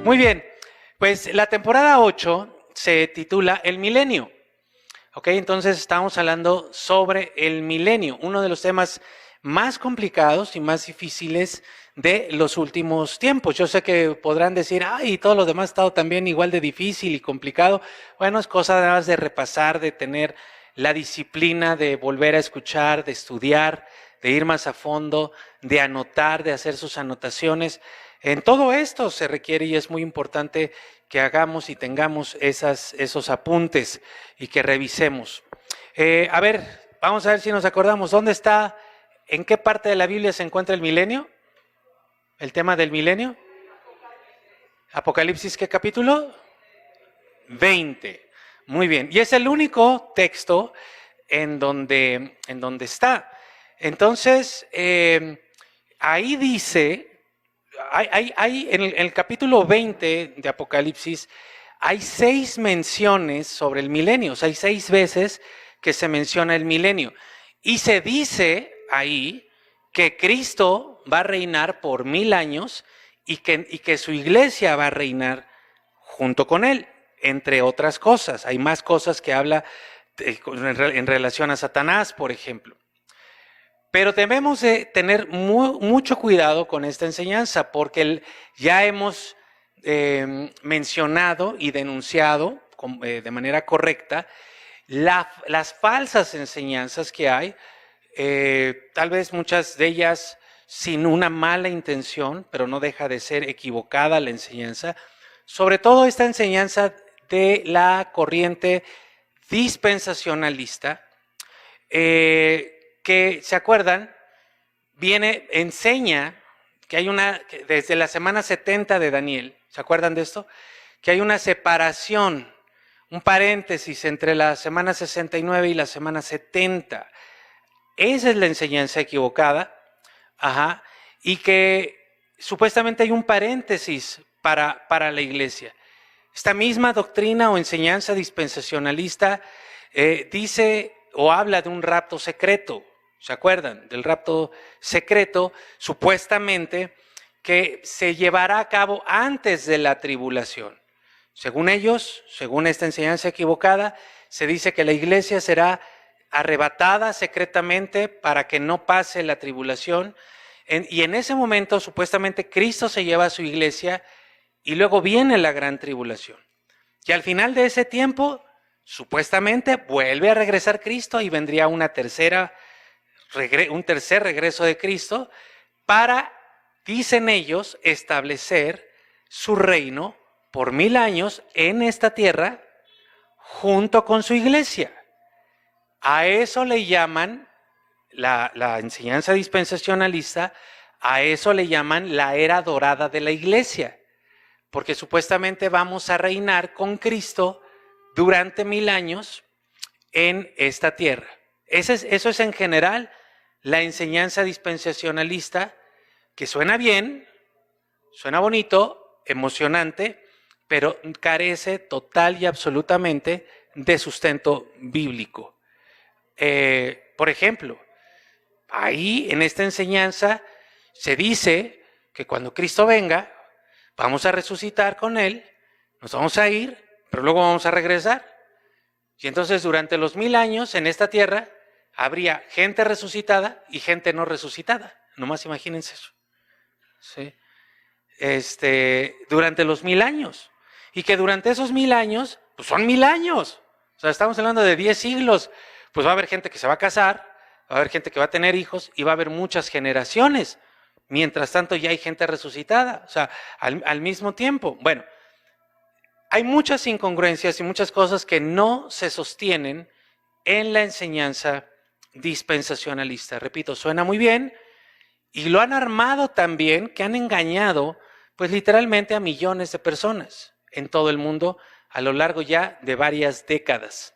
Muy bien, pues la temporada 8 se titula El Milenio. Ok, entonces estamos hablando sobre el milenio, uno de los temas más complicados y más difíciles de los últimos tiempos. Yo sé que podrán decir, ay, todo lo demás ha estado también igual de difícil y complicado. Bueno, es cosa nada más de repasar, de tener la disciplina de volver a escuchar, de estudiar, de ir más a fondo, de anotar, de hacer sus anotaciones. En todo esto se requiere y es muy importante que hagamos y tengamos esos apuntes y que revisemos. A ver, vamos a ver si nos acordamos. ¿Dónde está, en qué parte de la Biblia se encuentra el milenio? ¿El tema del milenio? Apocalipsis, ¿qué capítulo? 20. Muy bien. Y es el único texto en donde está. Entonces, ahí dice, en el capítulo 20 de Apocalipsis, hay 6 menciones sobre el milenio. O sea, hay 6 veces que se menciona el milenio. Y se dice ahí que Cristo va a reinar por 1000 años y que su iglesia va a reinar junto con él, entre otras cosas. Hay más cosas que habla en relación a Satanás, por ejemplo. Pero debemos de tener mucho cuidado con esta enseñanza, porque ya hemos mencionado y denunciado de manera correcta las falsas enseñanzas que hay, tal vez muchas de ellas sin una mala intención, pero no deja de ser equivocada la enseñanza, sobre todo esta enseñanza de la corriente dispensacionalista, que, ¿se acuerdan? Enseña que hay desde la semana 70 de Daniel, ¿se acuerdan de esto? Que hay una separación, un paréntesis entre la semana 69 y la semana 70. Esa es la enseñanza equivocada, y que supuestamente hay un paréntesis para la iglesia. Esta misma doctrina o enseñanza dispensacionalista dice o habla de un rapto secreto. ¿Se acuerdan? Del rapto secreto, supuestamente, que se llevará a cabo antes de la tribulación. Según ellos, según esta enseñanza equivocada, se dice que la iglesia será arrebatada secretamente para que no pase la tribulación. Y en ese momento, supuestamente, Cristo se lleva a su iglesia y luego viene la gran tribulación. Y al final de ese tiempo, supuestamente, vuelve a regresar Cristo y vendría un tercer regreso de Cristo para, dicen ellos, establecer su reino por 1000 años en esta tierra junto con su iglesia. A eso le llaman la enseñanza dispensacionalista, a eso le llaman la era dorada de la iglesia, porque supuestamente vamos a reinar con Cristo durante 1000 años en esta tierra. Eso es en general la enseñanza dispensacionalista, que suena bien, suena bonito, emocionante, pero carece total y absolutamente de sustento bíblico. Por ejemplo, ahí en esta enseñanza se dice que cuando Cristo venga, vamos a resucitar con Él, nos vamos a ir, pero luego vamos a regresar. Y entonces durante los 1000 años en esta tierra habría gente resucitada y gente no resucitada. Nomás imagínense eso. ¿Sí? Durante los 1000 años. Y que durante esos 1000 años, pues son 1000 años. O sea, estamos hablando de 10 siglos. Pues va a haber gente que se va a casar, va a haber gente que va a tener hijos y va a haber muchas generaciones. Mientras tanto ya hay gente resucitada. O sea, al mismo tiempo. Bueno, hay muchas incongruencias y muchas cosas que no se sostienen en la enseñanza dispensacionalista. Repito, suena muy bien y lo han armado tan bien que han engañado pues literalmente a millones de personas en todo el mundo a lo largo ya de varias décadas.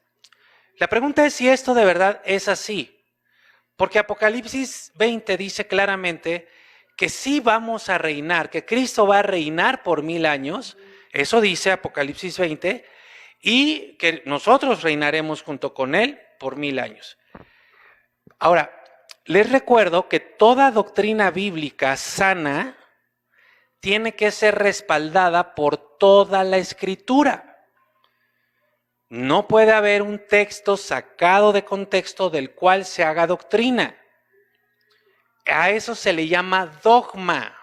La pregunta es si esto de verdad es así, porque Apocalipsis 20 dice claramente que sí vamos a reinar, que Cristo va a reinar por 1000 años, eso dice Apocalipsis 20, y que nosotros reinaremos junto con Él por 1000 años. Ahora, les recuerdo que toda doctrina bíblica sana tiene que ser respaldada por toda la Escritura. No puede haber un texto sacado de contexto del cual se haga doctrina. A eso se le llama dogma.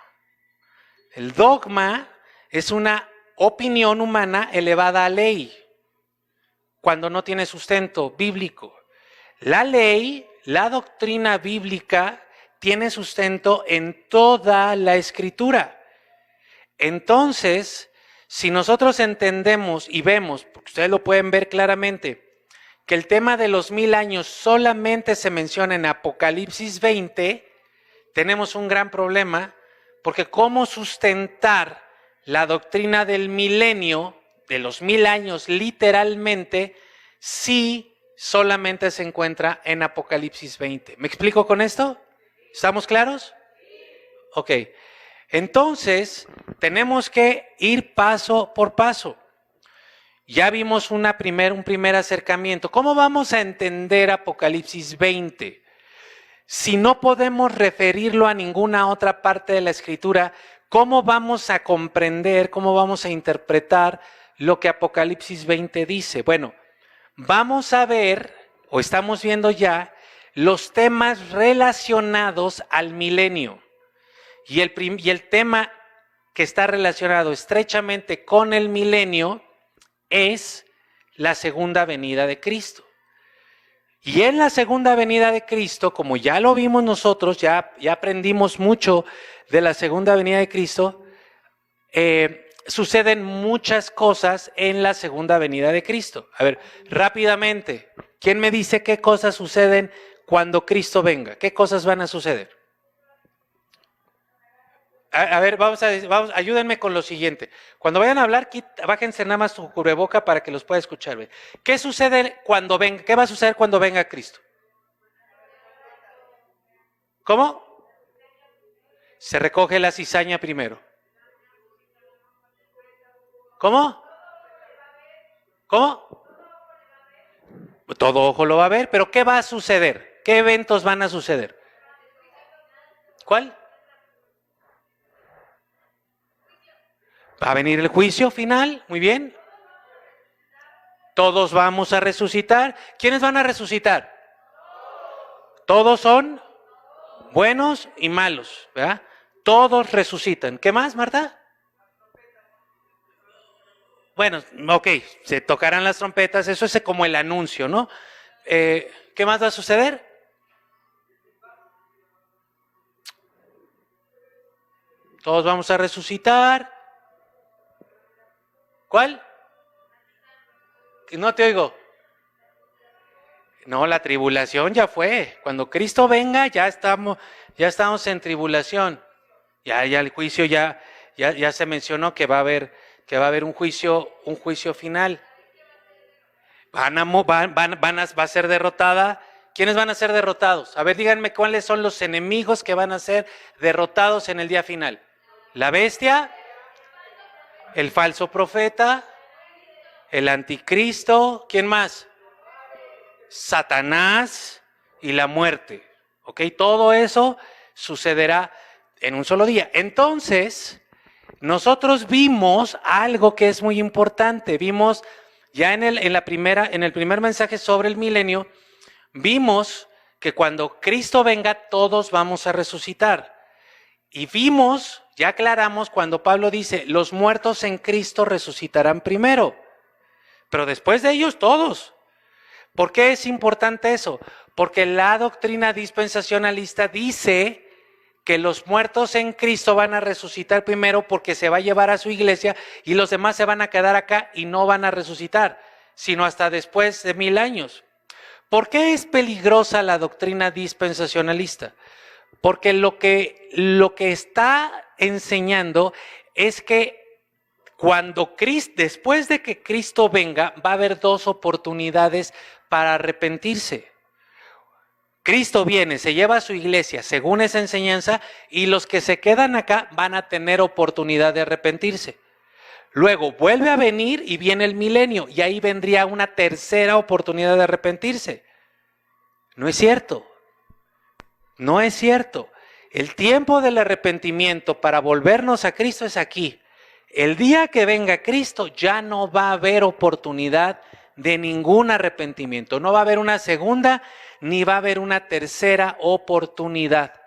El dogma es una opinión humana elevada a ley, cuando no tiene sustento bíblico. La ley, la doctrina bíblica, tiene sustento en toda la Escritura. Entonces, si nosotros entendemos y vemos, porque ustedes lo pueden ver claramente, que el tema de los 1000 años solamente se menciona en Apocalipsis 20, tenemos un gran problema, porque ¿cómo sustentar la doctrina del milenio, de los 1000 años literalmente, si solamente se encuentra en Apocalipsis 20? ¿Me explico con esto? ¿Estamos claros? Ok. Entonces, tenemos que ir paso por paso. Ya vimos un primer acercamiento. ¿Cómo vamos a entender Apocalipsis 20? Si no podemos referirlo a ninguna otra parte de la Escritura, ¿cómo vamos a comprender, cómo vamos a interpretar lo que Apocalipsis 20 dice? Bueno, vamos a ver, o estamos viendo ya, los temas relacionados al milenio. Y el tema que está relacionado estrechamente con el milenio es la segunda venida de Cristo. Y en la segunda venida de Cristo, como ya lo vimos nosotros, ya aprendimos mucho de la segunda venida de Cristo, suceden muchas cosas en la segunda venida de Cristo. A ver, rápidamente, ¿quién me dice qué cosas suceden cuando Cristo venga? ¿Qué cosas van a suceder? A ver, vamos, ayúdenme con lo siguiente. Cuando vayan a hablar, bájense nada más su cubreboca para que los pueda escuchar. ¿Ve? ¿Qué sucede cuando venga? ¿Qué va a suceder cuando venga Cristo? ¿Cómo? Se recoge la cizaña primero. ¿Cómo? ¿Cómo? Todo ojo lo va a ver, pero ¿qué va a suceder? ¿Qué eventos van a suceder? ¿Cuál? Va a venir el juicio final, muy bien. Todos vamos a resucitar. ¿Quiénes van a resucitar? Todos son buenos y malos, ¿verdad? Todos resucitan. ¿Qué más, Marta? Bueno, ok, se tocarán las trompetas, eso es como el anuncio, ¿no? ¿Qué más va a suceder? Todos vamos a resucitar. ¿Cuál? No te oigo. No, la tribulación ya fue. Cuando Cristo venga, ya estamos en tribulación. Ya el juicio ya se mencionó que va a haber un juicio final. Va a ser derrotada. ¿Quiénes van a ser derrotados? A ver, díganme cuáles son los enemigos que van a ser derrotados en el día final. La bestia, el falso profeta, el anticristo, ¿quién más? Satanás y la muerte. ¿Ok? Todo eso sucederá en un solo día. Entonces, nosotros vimos algo que es muy importante. Vimos ya en el primer mensaje sobre el milenio, vimos que cuando Cristo venga, todos vamos a resucitar. Y vimos, ya aclaramos, cuando Pablo dice, los muertos en Cristo resucitarán primero, pero después de ellos todos. ¿Por qué es importante eso? Porque la doctrina dispensacionalista dice que los muertos en Cristo van a resucitar primero porque se va a llevar a su iglesia y los demás se van a quedar acá y no van a resucitar, sino hasta después de 1000 años. ¿Por qué es peligrosa la doctrina dispensacionalista? Porque lo que está enseñando es que después de que Cristo venga, va a haber dos oportunidades para arrepentirse. Cristo viene, se lleva a su iglesia según esa enseñanza y los que se quedan acá van a tener oportunidad de arrepentirse. Luego vuelve a venir y viene el milenio y ahí vendría una tercera oportunidad de arrepentirse. No es cierto. No es cierto. El tiempo del arrepentimiento para volvernos a Cristo es aquí. El día que venga Cristo ya no va a haber oportunidad de ningún arrepentimiento. No va a haber una segunda ni va a haber una tercera oportunidad.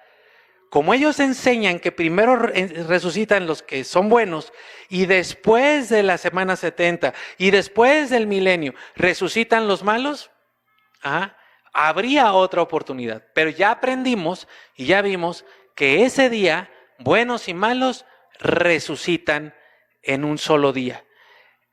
Como ellos enseñan que primero resucitan los que son buenos y después de la semana 70 y después del milenio resucitan los malos, habría otra oportunidad. Pero ya aprendimos y ya vimos que ese día buenos y malos resucitan en un solo día.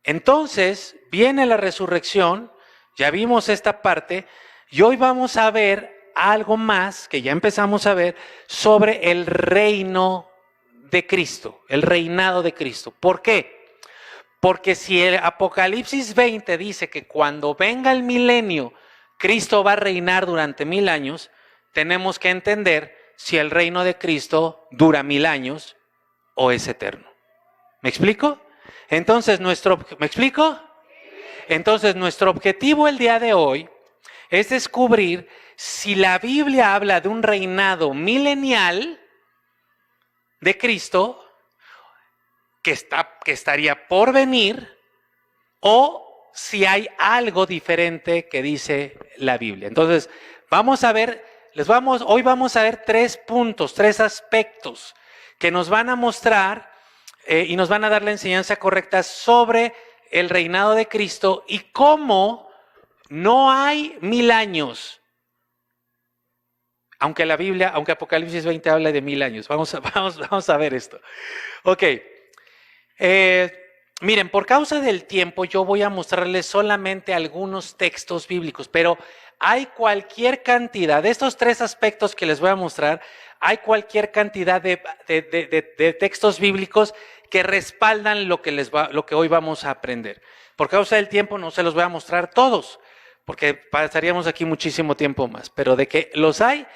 Entonces viene la resurrección, ya vimos esta parte y hoy vamos a ver algo más que ya empezamos a ver sobre el reino de Cristo, el reinado de Cristo. ¿Por qué? Porque si el Apocalipsis 20 dice que cuando venga el milenio, Cristo va a reinar durante 1000 años, tenemos que entender si el reino de Cristo dura 1000 años o es eterno. ¿Me explico? Entonces, ¿me explico? Entonces, nuestro objetivo el día de hoy es descubrir si la Biblia habla de un reinado milenial de Cristo que estaría por venir, o si hay algo diferente que dice la Biblia. Entonces, vamos a ver, hoy vamos a ver 3 puntos, 3 aspectos que nos van a mostrar y nos van a dar la enseñanza correcta sobre el reinado de Cristo y cómo no hay 1000 años. Aunque Apocalipsis 20 habla de 1000 años. Vamos a ver esto. Ok. Miren, por causa del tiempo yo voy a mostrarles solamente algunos textos bíblicos, pero hay cualquier cantidad de estos 3 aspectos que les voy a mostrar, hay cualquier cantidad de textos bíblicos que respaldan lo que hoy vamos a aprender. Por causa del tiempo no se los voy a mostrar todos, porque pasaríamos aquí muchísimo tiempo más, pero de que los hay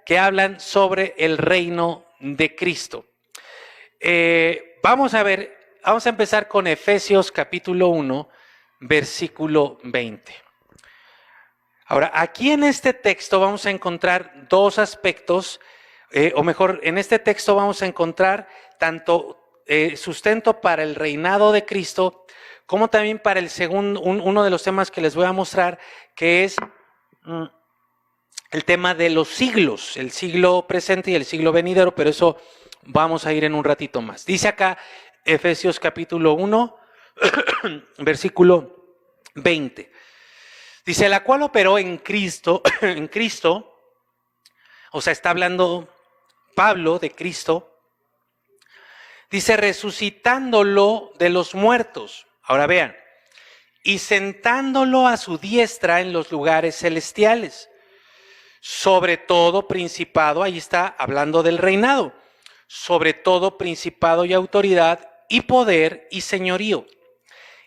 que hablan sobre el reino de Cristo. Vamos a empezar con Efesios capítulo 1, versículo 20. Ahora, aquí en este texto vamos a encontrar 2 aspectos, o mejor, en este texto vamos a encontrar tanto sustento para el reinado de Cristo, como también para uno de los temas que les voy a mostrar, que es el tema de los siglos, el siglo presente y el siglo venidero, pero eso vamos a ir en un ratito más. Dice acá Efesios capítulo 1, versículo 20. Dice, la cual operó en Cristo, o sea, está hablando Pablo de Cristo, dice, resucitándolo de los muertos. Ahora vean, y sentándolo a su diestra en los lugares celestiales, sobre todo principado, ahí está hablando del reinado, sobre todo principado y autoridad y poder y señorío,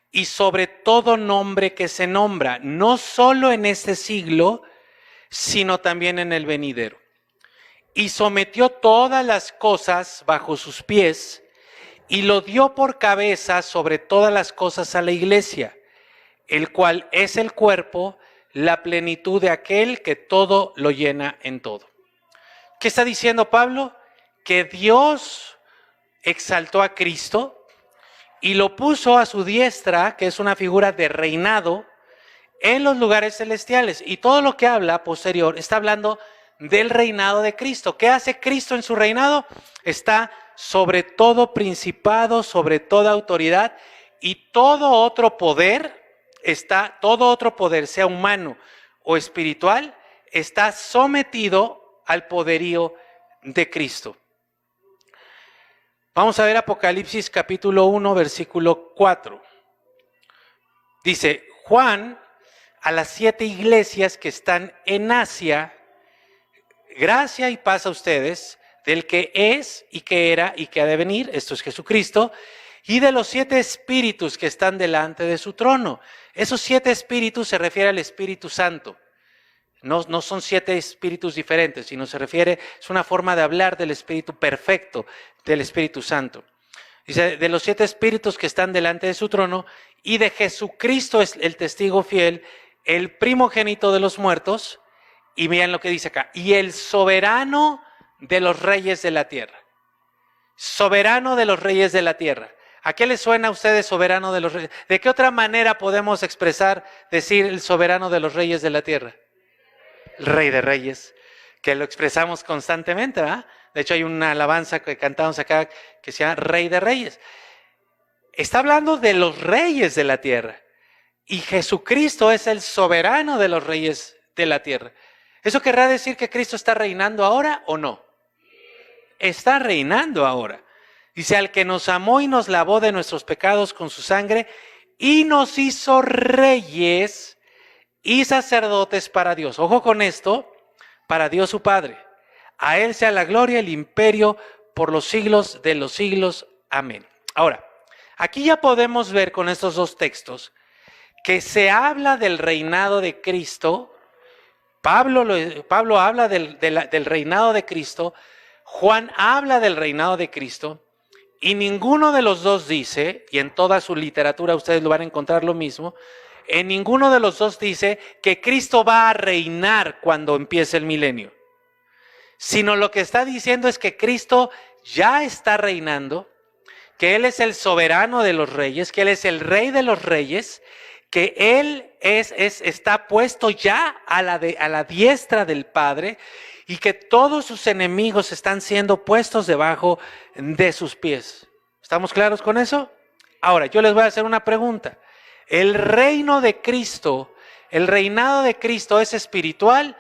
y sobre todo nombre que se nombra, no solo en este siglo, sino también en el venidero. Y sometió todas las cosas bajo sus pies, y lo dio por cabeza sobre todas las cosas a la iglesia, el cual es el cuerpo, la plenitud de aquel que todo lo llena en todo. ¿Qué está diciendo Pablo? Que Dios exaltó a Cristo y lo puso a su diestra, que es una figura de reinado, en los lugares celestiales. Y todo lo que habla posterior está hablando del reinado de Cristo. ¿Qué hace Cristo en su reinado? Está sobre todo principado, sobre toda autoridad y todo otro poder, sea humano o espiritual, está sometido al poderío de Cristo. Vamos a ver Apocalipsis capítulo 1, versículo 4. Dice, Juan, a las 7 iglesias que están en Asia, gracia y paz a ustedes, del que es y que era y que ha de venir, esto es Jesucristo, y de los 7 espíritus que están delante de su trono. Esos 7 espíritus se refiere al Espíritu Santo. No son 7 espíritus diferentes, sino es una forma de hablar del Espíritu perfecto, del Espíritu Santo. Dice, de los 7 espíritus que están delante de su trono, y de Jesucristo es el testigo fiel, el primogénito de los muertos, y miren lo que dice acá, y el soberano de los reyes de la tierra. Soberano de los reyes de la tierra. ¿A qué les suena a ustedes soberano de los reyes? ¿De qué otra manera podemos decir el soberano de los reyes de la tierra? El rey de reyes, que lo expresamos constantemente, ¿verdad? De hecho hay una alabanza que cantamos acá que se llama Rey de Reyes. Está hablando de los reyes de la tierra. Y Jesucristo es el soberano de los reyes de la tierra. ¿Eso querrá decir que Cristo está reinando ahora o no? Está reinando ahora. Dice, al que nos amó y nos lavó de nuestros pecados con su sangre y nos hizo reyes y sacerdotes para Dios. Ojo con esto, para Dios su Padre. A Él sea la gloria, el imperio por los siglos de los siglos. Amén. Ahora, aquí ya podemos ver con estos dos textos que se habla del reinado de Cristo. Pablo habla del reinado de Cristo. Juan habla del reinado de Cristo. Y ninguno de los dos dice, y en toda su literatura ustedes lo van a encontrar lo mismo, en ninguno de los dos dice que Cristo va a reinar cuando empiece el milenio. Sino lo que está diciendo es que Cristo ya está reinando, que Él es el soberano de los reyes, que Él es el rey de los reyes, que Él está puesto ya a la diestra del Padre y que todos sus enemigos están siendo puestos debajo de sus pies. ¿Estamos claros con eso? Ahora, yo les voy a hacer una pregunta. ¿El reino de Cristo, el reinado de Cristo es espiritual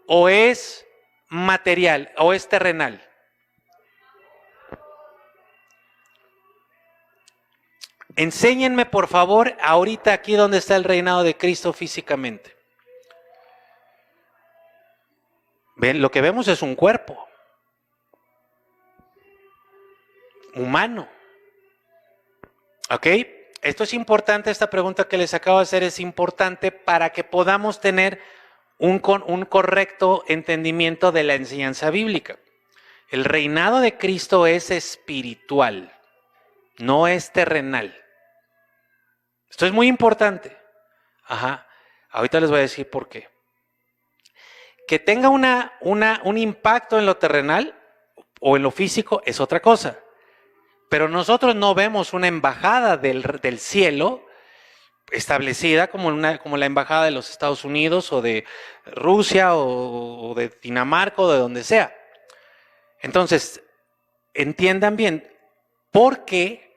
o es material o es terrenal? Enséñenme por favor ahorita aquí donde está el reinado de Cristo físicamente. Ven, lo que vemos es un cuerpo humano. ¿Ok? Esto es importante, esta pregunta que les acabo de hacer es importante para que podamos tener un correcto entendimiento de la enseñanza bíblica. El reinado de Cristo es espiritual, no es terrenal. Esto es muy importante. Ahorita les voy a decir por qué. Que tenga un impacto en lo terrenal o en lo físico es otra cosa. Pero nosotros no vemos una embajada del cielo establecida como la embajada de los Estados Unidos o de Rusia o de Dinamarca o de donde sea. Entonces, entiendan bien, porque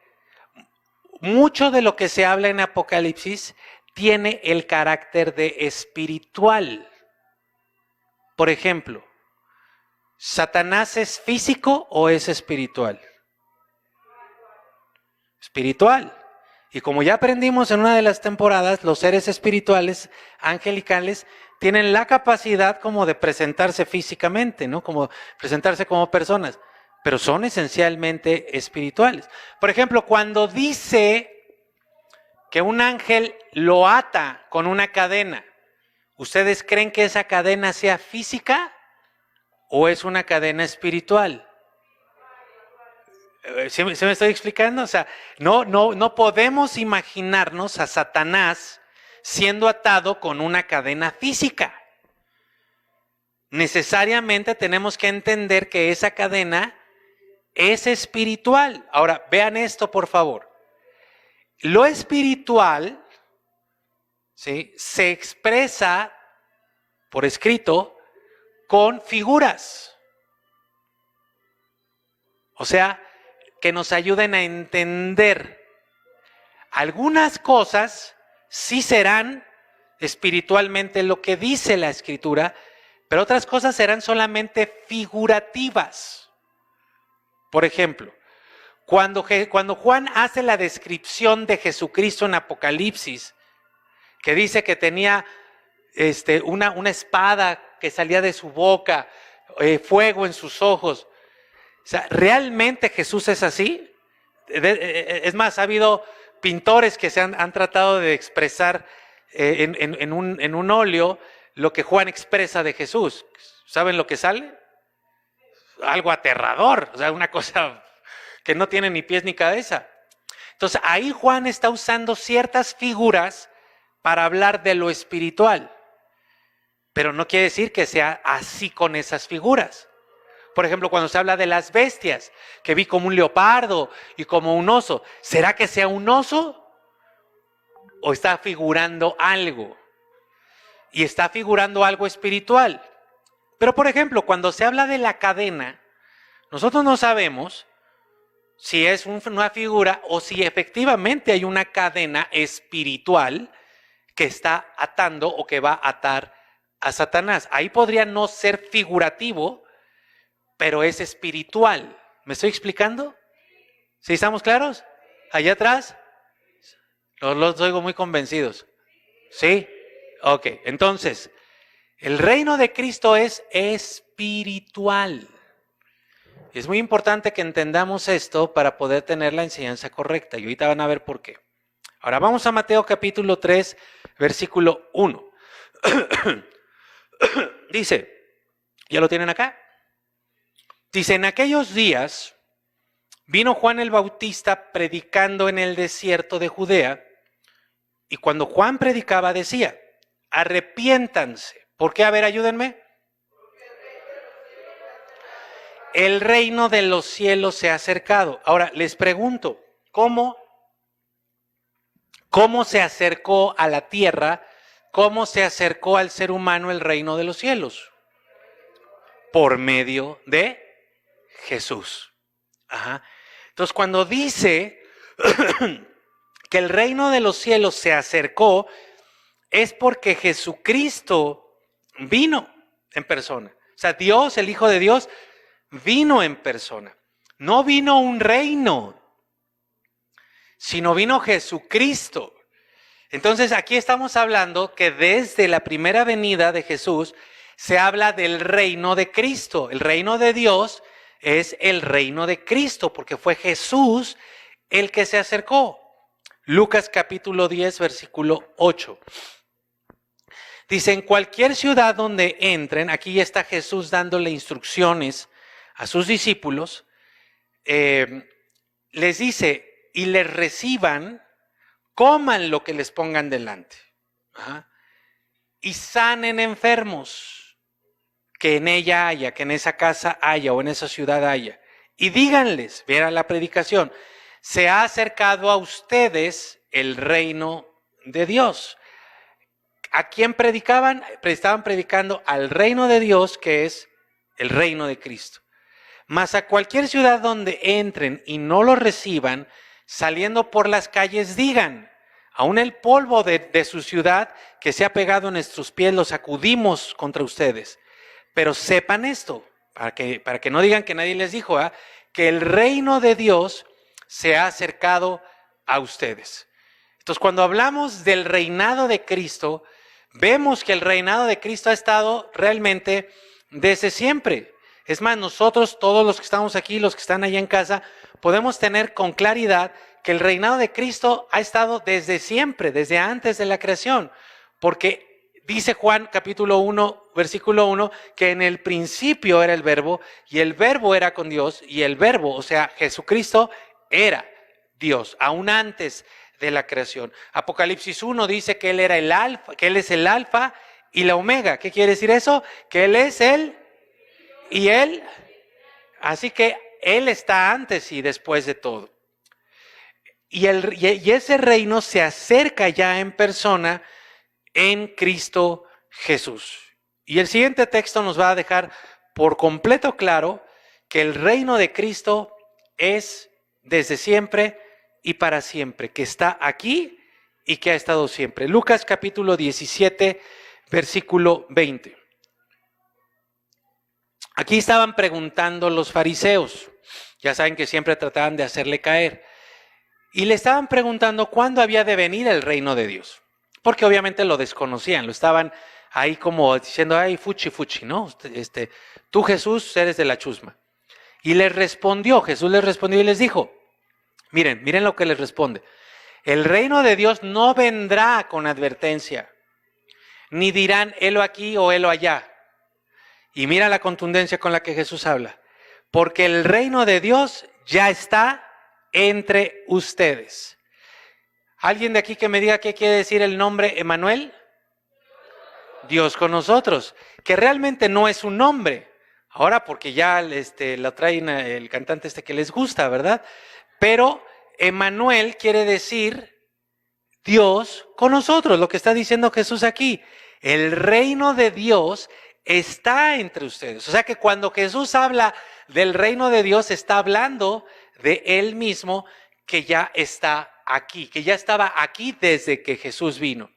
mucho de lo que se habla en Apocalipsis tiene el carácter de espiritual. Por ejemplo, ¿Satanás es físico o es espiritual? Espiritual. Y como ya aprendimos en una de las temporadas, los seres espirituales, angelicales, tienen la capacidad como de presentarse físicamente, ¿no? Como presentarse como personas, pero son esencialmente espirituales. Por ejemplo, cuando dice que un ángel lo ata con una cadena, ¿ustedes creen que esa cadena sea física o es una cadena espiritual? ¿Se me estoy explicando? O sea, no podemos imaginarnos a Satanás siendo atado con una cadena física. Necesariamente tenemos que entender que esa cadena es espiritual. Ahora, vean esto, por favor. Lo espiritual, ¿sí?, se expresa por escrito con figuras. O sea, que nos ayuden a entender. Algunas cosas sí serán espiritualmente lo que dice la Escritura, pero otras cosas serán solamente figurativas. Por ejemplo, cuando Juan hace la descripción de Jesucristo en Apocalipsis, que dice que tenía una espada que salía de su boca, fuego en sus ojos. O sea, ¿realmente Jesús es así? Es más, ha habido pintores que han tratado de expresar en un óleo lo que Juan expresa de Jesús. ¿Saben lo que sale? Algo aterrador, o sea, una cosa que no tiene ni pies ni cabeza. Entonces, ahí Juan está usando ciertas figuras para hablar de lo espiritual, pero no quiere decir que sea así con esas figuras. Por ejemplo, cuando se habla de las bestias, que vi como un leopardo y como un oso, ¿será que sea un oso o está figurando algo? Y está figurando algo espiritual. Pero por ejemplo, cuando se habla de la cadena, nosotros no sabemos si es una figura o si efectivamente hay una cadena espiritual que está atando o que va a atar a Satanás. Ahí podría no ser figurativo, pero es espiritual. ¿Me estoy explicando? ¿Sí estamos claros? Allá atrás, los oigo muy convencidos. ¿Sí? Ok, entonces, el reino de Cristo es espiritual. Es muy importante que entendamos esto para poder tener la enseñanza correcta. Y ahorita van a ver por qué. Ahora vamos a Mateo capítulo 3, versículo 1. Dice, ¿ya lo tienen acá? Dice, en aquellos días vino Juan el Bautista predicando en el desierto de Judea, y cuando Juan predicaba decía, arrepiéntanse. ¿Por qué? A ver, ayúdenme. El reino de los cielos se ha acercado. Ahora, les pregunto, ¿cómo se acercó a la tierra? ¿Cómo se acercó al ser humano el reino de los cielos? Por medio de Jesús. Ajá. Entonces, cuando dice que el reino de los cielos se acercó, es porque Jesucristo vino en persona. O sea, Dios, el Hijo de Dios, vino en persona. No vino un reino, sino vino Jesucristo. Entonces, aquí estamos hablando que desde la primera venida de Jesús se habla del reino de Cristo. El reino de Dios es el reino de Cristo, porque fue Jesús el que se acercó. Lucas capítulo 10, versículo 8. Dice, en cualquier ciudad donde entren, aquí ya está Jesús dándole instrucciones a sus discípulos, les dice, y les reciban, coman lo que les pongan delante. Ajá. Y sanen enfermos, que en ella haya, que en esa casa haya o en esa ciudad haya. Y díganles, vean la predicación, se ha acercado a ustedes el reino de Dios. ¿A quién predicaban? Estaban predicando al reino de Dios, que es el reino de Cristo. Mas a cualquier ciudad donde entren y no lo reciban, saliendo por las calles digan, aún el polvo de su ciudad que se ha pegado en nuestros pies lo sacudimos contra ustedes. Pero sepan esto, para que no digan que nadie les dijo, que el reino de Dios se ha acercado a ustedes. Entonces, cuando hablamos del reinado de Cristo, vemos que el reinado de Cristo ha estado realmente desde siempre. Es más, nosotros, todos los que estamos aquí, los que están allá en casa, podemos tener con claridad que el reinado de Cristo ha estado desde siempre, desde antes de la creación. Porque dice Juan capítulo 1, versículo 1, que en el principio era el verbo, y el verbo era con Dios, y el verbo, o sea, Jesucristo, era Dios, aún antes de la creación. Apocalipsis 1 dice que Él era el alfa, que Él es el alfa y la omega. ¿Qué quiere decir eso? Que Él es Él y Él. Así que Él está antes y después de todo. Y ese reino se acerca ya en persona en Cristo Jesús. Y el siguiente texto nos va a dejar por completo claro que el reino de Cristo es desde siempre y para siempre, que está aquí y que ha estado siempre. Lucas capítulo 17, versículo 20. Aquí estaban preguntando los fariseos, ya saben que siempre trataban de hacerle caer, y le estaban preguntando cuándo había de venir el reino de Dios, porque obviamente lo desconocían, lo estaban ahí como diciendo, ay, fuchi, fuchi, ¿no? Tú Jesús eres de la chusma. Y Jesús les respondió y les dijo, miren lo que les responde. El reino de Dios no vendrá con advertencia, ni dirán, helo aquí o helo allá. Y mira la contundencia con la que Jesús habla. Porque el reino de Dios ya está entre ustedes. ¿Alguien de aquí que me diga qué quiere decir el nombre Emmanuel? Dios con nosotros. Que realmente no es un nombre, Ahora porque ya lo traen el cantante que les gusta, ¿verdad? Pero Emmanuel quiere decir Dios con nosotros, lo que está diciendo Jesús aquí. El reino de Dios está entre ustedes. O sea que cuando Jesús habla del reino de Dios, está hablando de Él mismo que ya está aquí, que ya estaba aquí desde que Jesús vino.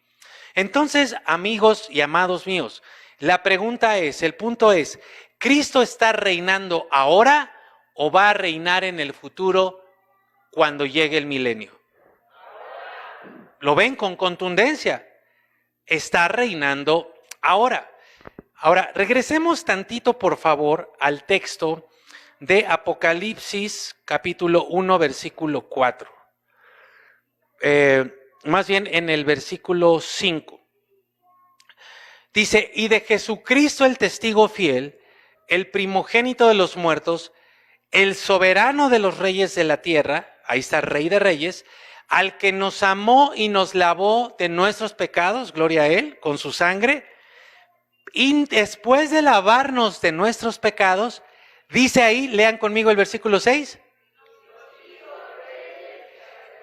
Entonces, amigos y amados míos, la pregunta es, el punto es, ¿Cristo está reinando ahora o va a reinar en el futuro cuando llegue el milenio? ¿Lo ven con contundencia? Está reinando ahora. Ahora, regresemos tantito, por favor, al texto de Apocalipsis, capítulo 1, versículo 4. Más bien en el versículo 5. Dice, y de Jesucristo el testigo fiel, el primogénito de los muertos, el soberano de los reyes de la tierra, ahí está Rey de Reyes, al que nos amó y nos lavó de nuestros pecados, gloria a Él, con su sangre, y después de lavarnos de nuestros pecados, dice ahí, lean conmigo el versículo 6,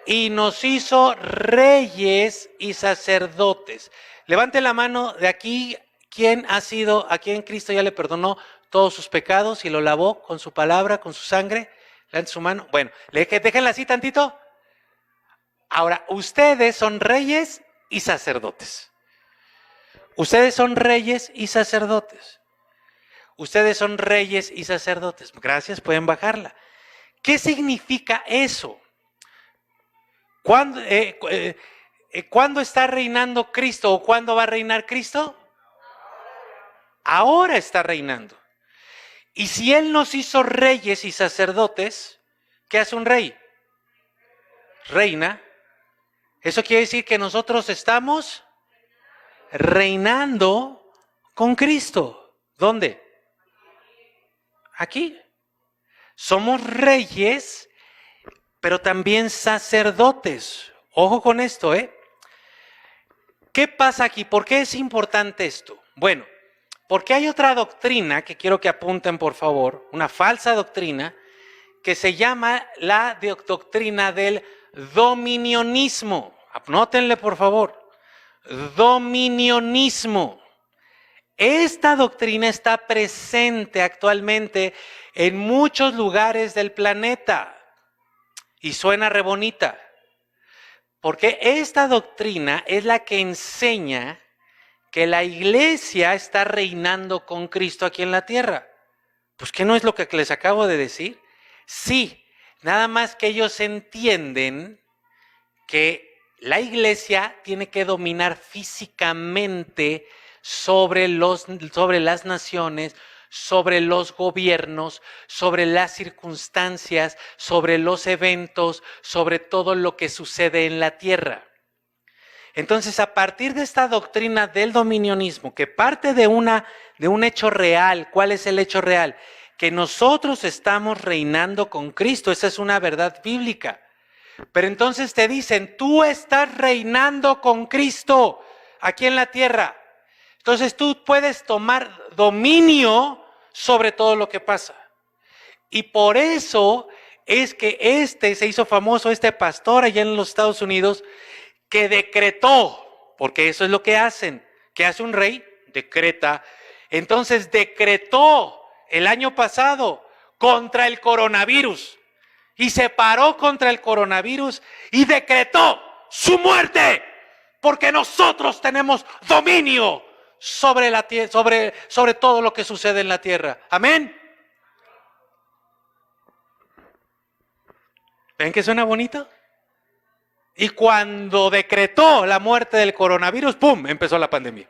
y nos hizo reyes y sacerdotes. Levante la mano de aquí, ¿quién ha sido, a quien Cristo ya le perdonó todos sus pecados y lo lavó con su palabra, con su sangre? Levante su mano. Bueno, déjenla así tantito. Ahora, ustedes son reyes y sacerdotes. Ustedes son reyes y sacerdotes. Ustedes son reyes y sacerdotes. Gracias, pueden bajarla. ¿Qué significa eso? ¿Cuándo está reinando Cristo o cuándo va a reinar Cristo? Ahora está reinando. Y si Él nos hizo reyes y sacerdotes, ¿qué hace un rey? Reina. Eso quiere decir que nosotros estamos reinando con Cristo. ¿Dónde? Aquí. Somos reyes, pero también sacerdotes. Ojo con esto, ¿eh? ¿Qué pasa aquí? ¿Por qué es importante esto? Bueno, porque hay otra doctrina que quiero que apunten, por favor, una falsa doctrina que se llama la doctrina del dominionismo. Anótenle, por favor. Dominionismo. Esta doctrina está presente actualmente en muchos lugares del planeta y suena re bonita, porque esta doctrina es la que enseña que la iglesia está reinando con Cristo aquí en la tierra. Pues ¿qué no es lo que les acabo de decir? Sí, nada más que ellos entienden que la iglesia tiene que dominar físicamente sobre las naciones, sobre los gobiernos, sobre las circunstancias, sobre los eventos, sobre todo lo que sucede en la tierra. Entonces, a partir de esta doctrina del dominionismo, que parte de un hecho real, ¿cuál es el hecho real? Que nosotros estamos reinando con Cristo, esa es una verdad bíblica. Pero entonces te dicen, tú estás reinando con Cristo aquí en la tierra. Entonces tú puedes tomar dominio sobre todo lo que pasa. Y por eso es que se hizo famoso, este pastor allá en los Estados Unidos, que decretó, porque eso es lo que hacen. ¿Qué hace un rey? Decreta. Entonces decretó el año pasado contra el coronavirus. Y se paró contra el coronavirus y decretó su muerte, porque nosotros tenemos dominio sobre la tierra, sobre todo lo que sucede en la tierra. Amén. ¿Ven que suena bonito? Y cuando decretó la muerte del coronavirus, ¡pum!, empezó la pandemia.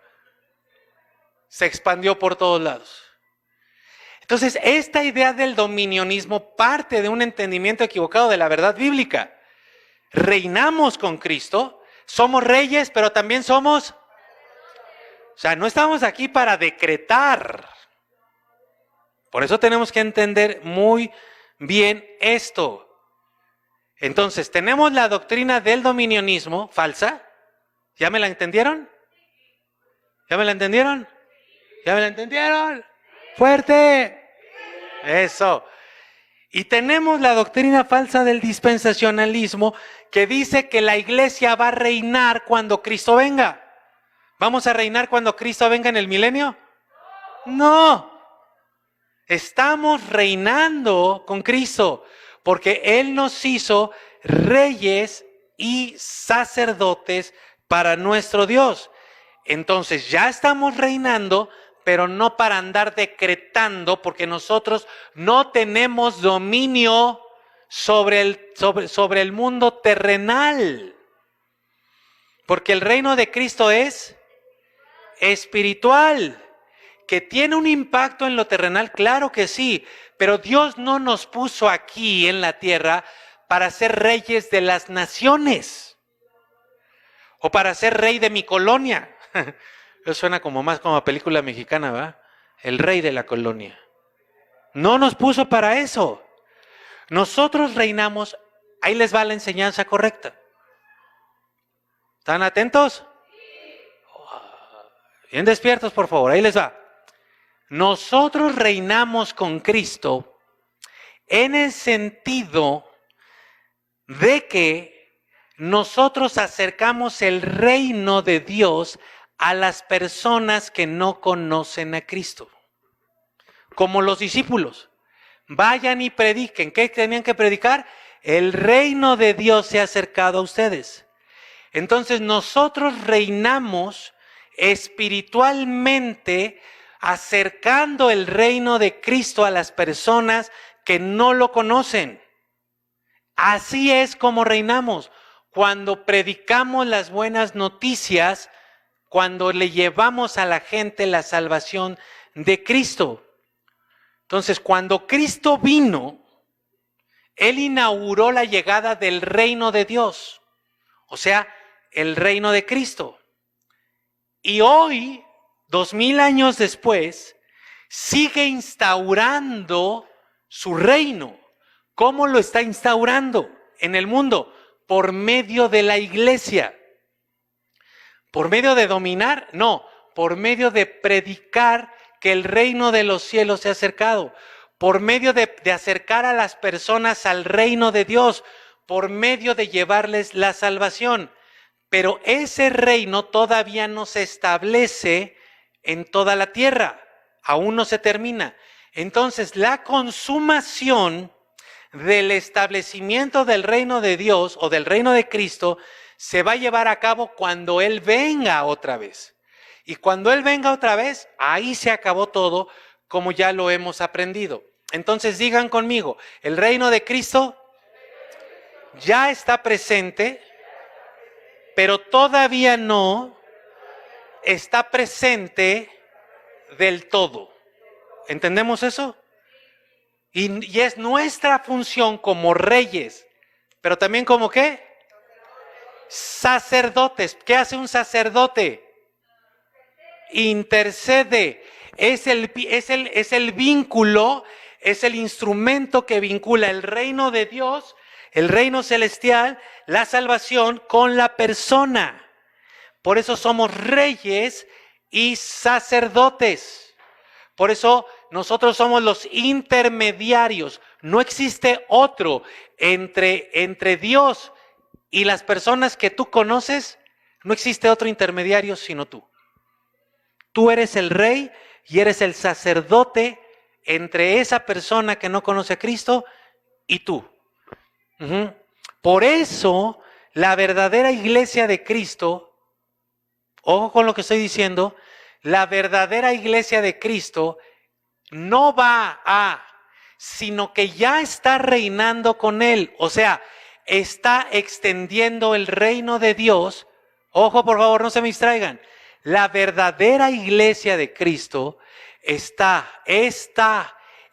Se expandió por todos lados. Entonces, esta idea del dominionismo parte de un entendimiento equivocado de la verdad bíblica. Reinamos con Cristo, somos reyes, pero también somos... O sea, no estamos aquí para decretar. Por eso tenemos que entender muy bien esto. Entonces, tenemos la doctrina del dominionismo falsa. ¿Ya me la entendieron? ¿Ya me la entendieron? ¿Ya me la entendieron? ¡Fuerte! Eso. Y tenemos la doctrina falsa del dispensacionalismo que dice que la iglesia va a reinar cuando Cristo venga. ¿Vamos a reinar cuando Cristo venga en el milenio? No. Estamos reinando con Cristo porque Él nos hizo reyes y sacerdotes para nuestro Dios. Entonces ya estamos reinando, pero no para andar decretando, porque nosotros no tenemos dominio sobre el mundo terrenal. Porque el reino de Cristo es espiritual. ¿Que tiene un impacto en lo terrenal? Claro que sí, pero Dios no nos puso aquí en la tierra para ser reyes de las naciones o para ser rey de mi colonia. Eso suena como más como película mexicana, ¿verdad? El rey de la colonia. No nos puso para eso. Nosotros reinamos, ahí les va la enseñanza correcta. ¿Están atentos? Bien despiertos, por favor, ahí les va. Nosotros reinamos con Cristo en el sentido de que nosotros acercamos el reino de Dios a las personas que no conocen a Cristo. Como los discípulos. Vayan y prediquen. ¿Qué tenían que predicar? El reino de Dios se ha acercado a ustedes. Entonces nosotros reinamos espiritualmente acercando el reino de Cristo a las personas que no lo conocen. Así es como reinamos. Cuando predicamos las buenas noticias, cuando le llevamos a la gente la salvación de Cristo. Entonces, cuando Cristo vino, Él inauguró la llegada del reino de Dios, o sea, el reino de Cristo. Y hoy, 2000 años después, sigue instaurando su reino. ¿Cómo lo está instaurando en el mundo? Por medio de la iglesia. ¿Por medio de dominar? No, por medio de predicar que el reino de los cielos se ha acercado. Por medio de acercar a las personas al reino de Dios. Por medio de llevarles la salvación. Pero ese reino todavía no se establece en toda la tierra, aún no se termina. Entonces, la consumación del establecimiento del reino de Dios o del reino de Cristo se va a llevar a cabo cuando Él venga otra vez. Y cuando Él venga otra vez, ahí se acabó todo como ya lo hemos aprendido. Entonces digan conmigo, el reino de Cristo ya está presente, pero todavía no está presente del todo. ¿Entendemos eso? Y es nuestra función como reyes, pero también como ¿qué? Sacerdotes. ¿Qué hace un sacerdote? Intercede. Es el vínculo, es el instrumento que vincula el reino de Dios, el reino celestial, la salvación con la persona. Por eso somos reyes y sacerdotes. Por eso nosotros somos los intermediarios. No existe otro entre Dios y las personas que tú conoces. No existe otro intermediario sino tú. Tú eres el rey y eres el sacerdote entre esa persona que no conoce a Cristo y tú. Por eso la verdadera iglesia de Cristo, ojo con lo que estoy diciendo, la verdadera iglesia de Cristo no va a, sino que ya está reinando con Él. O sea, está extendiendo el reino de Dios. Ojo, por favor, no se me distraigan. La verdadera iglesia de Cristo está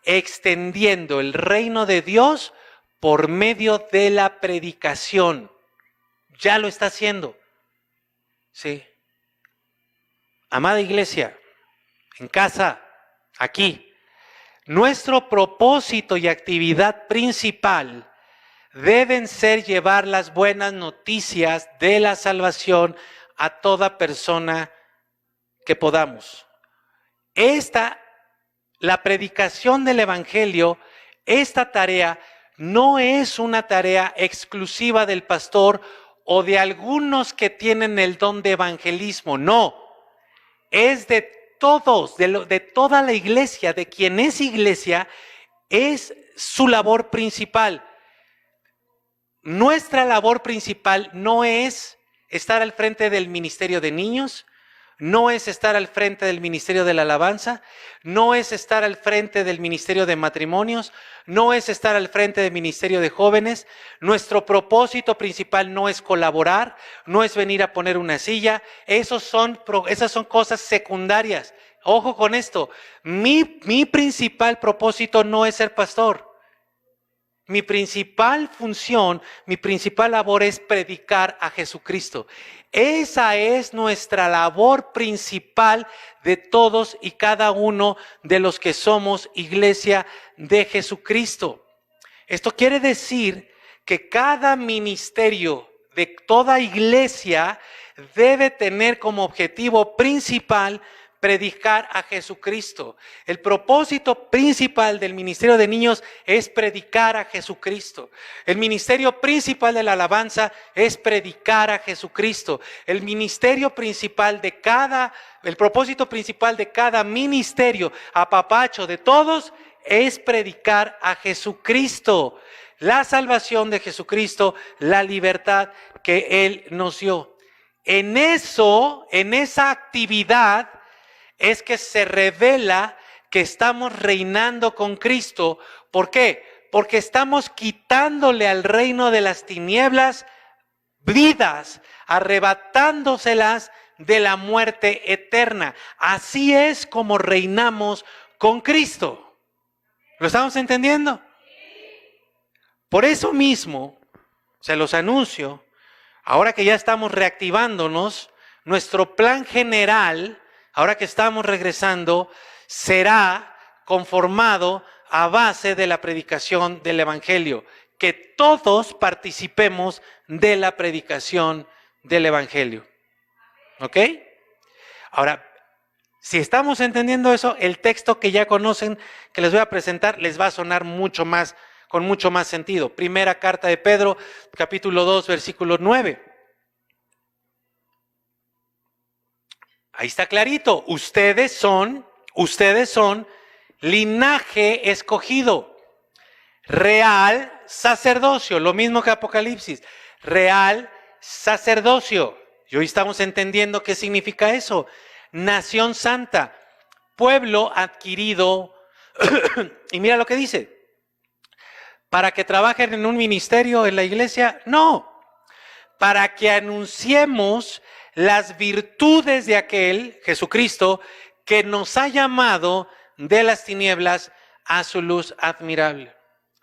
extendiendo el reino de Dios por medio de la predicación. Ya lo está haciendo. Sí. Amada iglesia, en casa, aquí, nuestro propósito y actividad principal deben ser llevar las buenas noticias de la salvación a toda persona que podamos. Esta la predicación del evangelio, esta tarea no es una tarea exclusiva del pastor o de algunos que tienen el don de evangelismo, no, es de todos, de toda la iglesia, de quien es iglesia, es su labor principal. Nuestra labor principal no es estar al frente del ministerio de niños, no es estar al frente del ministerio de la alabanza, no es estar al frente del ministerio de matrimonios, no es estar al frente del ministerio de jóvenes. Nuestro propósito principal no es colaborar, no es venir a poner una silla. Esas son cosas secundarias. Ojo con esto, mi principal propósito no es ser pastor. Mi principal función, mi principal labor es predicar a Jesucristo. Esa es nuestra labor principal de todos y cada uno de los que somos iglesia de Jesucristo. Esto quiere decir que cada ministerio de toda iglesia debe tener como objetivo principal predicar a Jesucristo. El propósito principal del ministerio de niños es predicar a Jesucristo. El ministerio principal de la alabanza es predicar a Jesucristo. El propósito principal de cada ministerio, apapacho de todos, es predicar a Jesucristo. La salvación de Jesucristo, la libertad que Él nos dio. En esa actividad, es que se revela que estamos reinando con Cristo. ¿Por qué? Porque estamos quitándole al reino de las tinieblas vidas, arrebatándoselas de la muerte eterna. Así es como reinamos con Cristo. ¿Lo estamos entendiendo? Por eso mismo, se los anuncio, ahora que ya estamos reactivándonos, nuestro plan general, ahora que estamos regresando, será conformado a base de la predicación del evangelio. Que todos participemos de la predicación del evangelio. ¿Ok? Ahora, si estamos entendiendo eso, el texto que ya conocen, que les voy a presentar, les va a sonar con mucho más sentido. Primera carta de Pedro, capítulo 2, versículo 9. Ahí está clarito, ustedes son linaje escogido, real sacerdocio, lo mismo que Apocalipsis, real sacerdocio. Y hoy estamos entendiendo qué significa eso. Nación santa, pueblo adquirido, y mira lo que dice, para que trabajen en un ministerio en la iglesia, no, para que anunciemos las virtudes de aquel, Jesucristo, que nos ha llamado de las tinieblas a su luz admirable.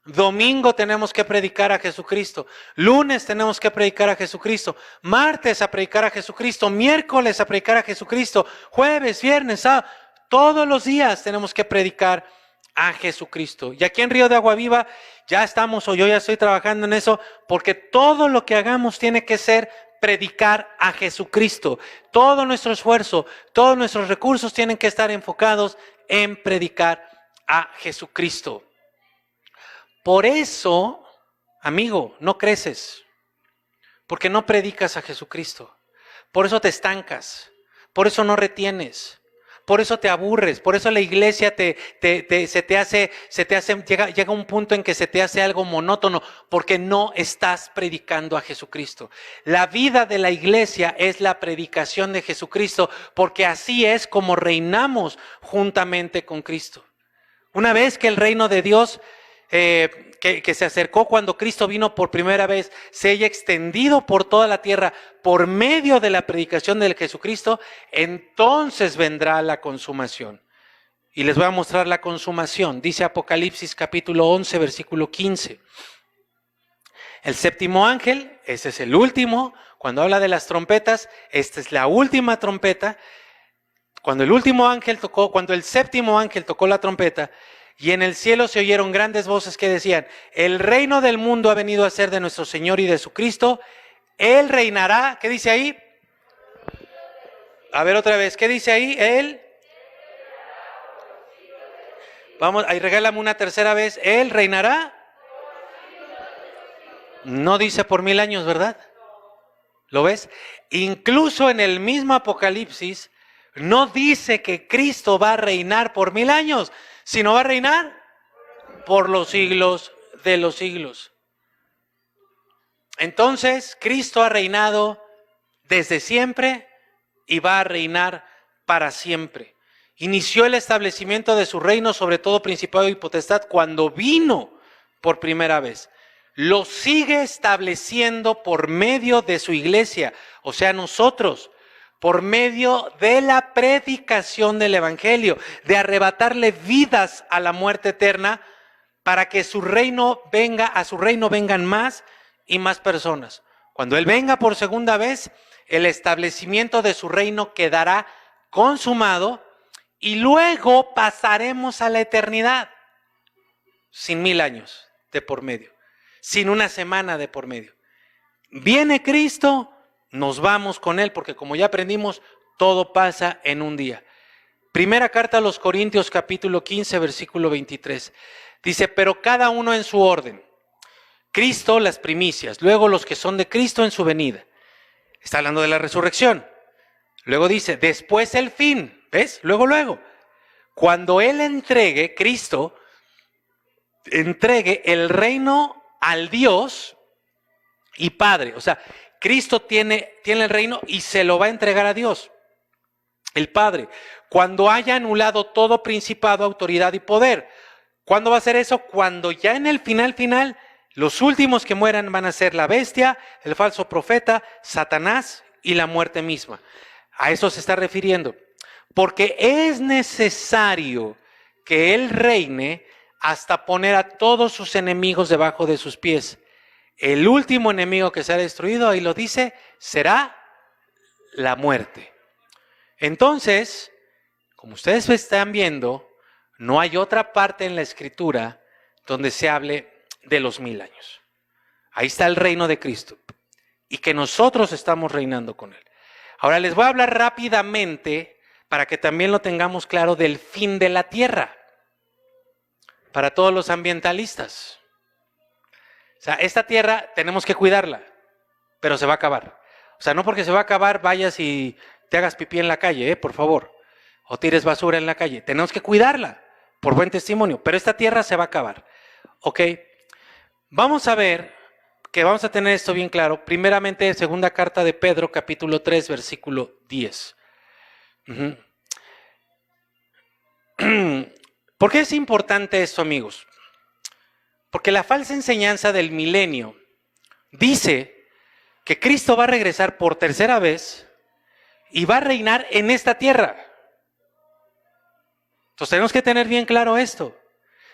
Domingo tenemos que predicar a Jesucristo, lunes tenemos que predicar a Jesucristo, martes a predicar a Jesucristo, miércoles a predicar a Jesucristo, jueves, viernes, sábado, todos los días tenemos que predicar a Jesucristo. Y aquí en Río de Agua Viva ya estamos, o yo ya estoy trabajando en eso, porque todo lo que hagamos tiene que ser predicar a Jesucristo. Todo nuestro esfuerzo, todos nuestros recursos tienen que estar enfocados en predicar a Jesucristo. Por eso, amigo, no creces, porque no predicas a Jesucristo. Por eso te estancas, por eso no retienes, por eso te aburres, por eso la iglesia llega un punto en que se te hace algo monótono, porque no estás predicando a Jesucristo. La vida de la iglesia es la predicación de Jesucristo, porque así es como reinamos juntamente con Cristo. Una vez que el reino de Dios que se acercó cuando Cristo vino por primera vez, se haya extendido por toda la tierra por medio de la predicación de Jesucristo, entonces vendrá la consumación. Y les voy a mostrar la consumación. Dice Apocalipsis capítulo 11, versículo 15. El séptimo ángel, ese es el último, cuando habla de las trompetas, esta es la última trompeta. Cuando el séptimo ángel tocó la trompeta, y en el cielo se oyeron grandes voces que decían: el reino del mundo ha venido a ser de nuestro Señor y de su Cristo. Él reinará. ¿Qué dice ahí? A ver otra vez, ¿qué dice ahí? Él. Vamos, ahí regálame una tercera vez. Él reinará. No dice por 1000 años, ¿verdad? ¿Lo ves? Incluso en el mismo Apocalipsis no dice que Cristo va a reinar por 1000 años, sino va a reinar por los siglos de los siglos. Entonces, Cristo ha reinado desde siempre y va a reinar para siempre. Inició el establecimiento de su reino sobre todo principado y potestad cuando vino por primera vez. Lo sigue estableciendo por medio de su iglesia, o sea, nosotros, por medio de la predicación del evangelio, de arrebatarle vidas a la muerte eterna para que a su reino vengan más y más personas. Cuando Él venga por segunda vez, el establecimiento de su reino quedará consumado y luego pasaremos a la eternidad sin 1000 años de por medio, sin una semana de por medio. Viene Cristo, nos vamos con Él, porque como ya aprendimos, todo pasa en un día. Primera carta a los Corintios, capítulo 15, versículo 23. Dice, pero cada uno en su orden. Cristo, las primicias, luego los que son de Cristo en su venida. Está hablando de la resurrección. Luego dice, después el fin, ¿ves? Luego. Cuando Él entregue, Cristo, entregue el reino al Dios y Padre. O sea, Cristo tiene el reino y se lo va a entregar a Dios, el Padre. Cuando haya anulado todo principado, autoridad y poder. ¿Cuándo va a ser eso? Cuando ya en el final, los últimos que mueran van a ser la bestia, el falso profeta, Satanás y la muerte misma. A eso se está refiriendo. Porque es necesario que Él reine hasta poner a todos sus enemigos debajo de sus pies. El último enemigo que será destruido, ahí lo dice, será la muerte. Entonces, como ustedes están viendo, no hay otra parte en la Escritura donde se hable de los 1000 años. Ahí está el reino de Cristo y que nosotros estamos reinando con Él. Ahora les voy a hablar rápidamente para que también lo tengamos claro del fin de la tierra. Para todos los ambientalistas. O sea, esta tierra tenemos que cuidarla, pero se va a acabar. O sea, no porque se va a acabar vayas y te hagas pipí en la calle, por favor. O tires basura en la calle. Tenemos que cuidarla por buen testimonio, pero esta tierra se va a acabar. Ok, vamos a ver que vamos a tener esto bien claro. Primeramente, segunda carta de Pedro, capítulo 3, versículo 10. ¿Por qué es importante esto, amigos? Porque la falsa enseñanza del milenio dice que Cristo va a regresar por tercera vez y va a reinar en esta tierra. Entonces tenemos que tener bien claro esto.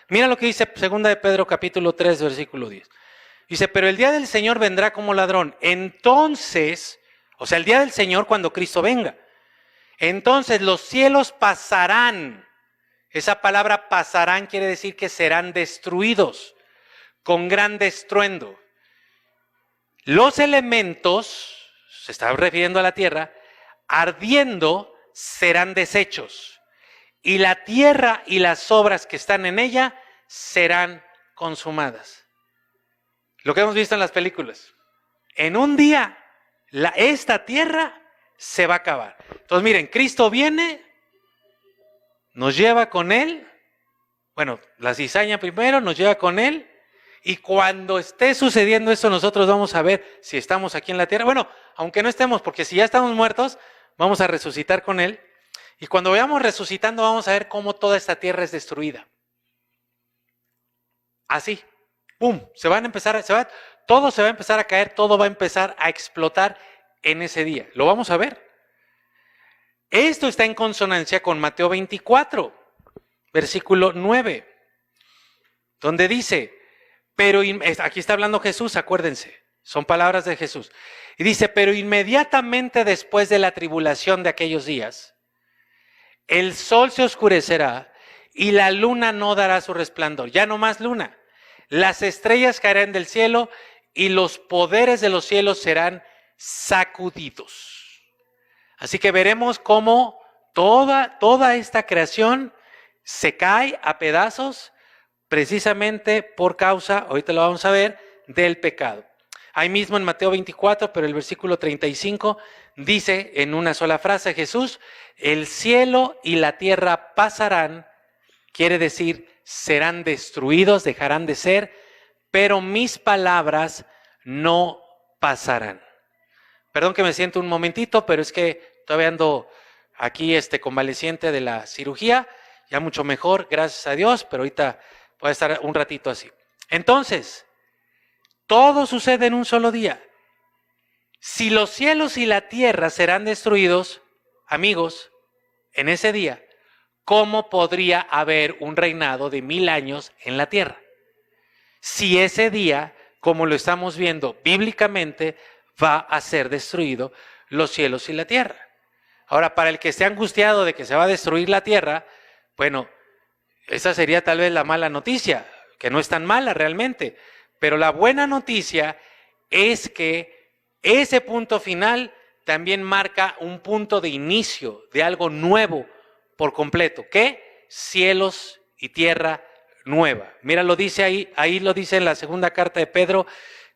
Mira lo que dice segunda de Pedro capítulo 3, versículo 10. Dice, pero el día del Señor vendrá como ladrón. Entonces, o sea, el día del Señor cuando Cristo venga. Entonces los cielos pasarán. Esa palabra pasarán quiere decir que serán destruidos con gran estruendo. Los elementos, se está refiriendo a la tierra, ardiendo serán deshechos. Y la tierra y las obras que están en ella serán consumadas. Lo que hemos visto en las películas. En un día, esta tierra se va a acabar. Entonces miren, Cristo viene, nos lleva con Él, bueno, la cizaña primero, nos lleva con Él, y cuando esté sucediendo esto nosotros vamos a ver si estamos aquí en la tierra. Bueno, aunque no estemos, porque si ya estamos muertos, vamos a resucitar con Él. Y cuando vayamos resucitando vamos a ver cómo toda esta tierra es destruida. Así, ¡pum! Todo se va a empezar a caer, todo va a empezar a explotar en ese día. Lo vamos a ver. Esto está en consonancia con Mateo 24, versículo 9, donde dice, pero aquí está hablando Jesús, acuérdense, son palabras de Jesús. Y dice, pero inmediatamente después de la tribulación de aquellos días, el sol se oscurecerá y la luna no dará su resplandor. Ya no más luna. Las estrellas caerán del cielo y los poderes de los cielos serán sacudidos. Así que veremos cómo toda esta creación se cae a pedazos precisamente por causa, ahorita lo vamos a ver, del pecado. Ahí mismo en Mateo 24, pero el versículo 35 dice en una sola frase Jesús, el cielo y la tierra pasarán, quiere decir, serán destruidos, dejarán de ser, pero mis palabras no pasarán. Perdón que me siento un momentito, pero es que todavía ando aquí convaleciente de la cirugía, ya mucho mejor, gracias a Dios, pero ahorita voy a estar un ratito así. Entonces, todo sucede en un solo día. Si los cielos y la tierra serán destruidos, amigos, en ese día, ¿cómo podría haber un reinado de 1000 años en la tierra? Si ese día, como lo estamos viendo bíblicamente, va a ser destruido los cielos y la tierra. Ahora, para el que esté angustiado de que se va a destruir la tierra, bueno, esa sería tal vez la mala noticia, que no es tan mala realmente. Pero la buena noticia es que ese punto final también marca un punto de inicio de algo nuevo por completo. ¿Qué? Cielos y tierra nueva. Mira, lo dice ahí lo dice en la segunda carta de Pedro,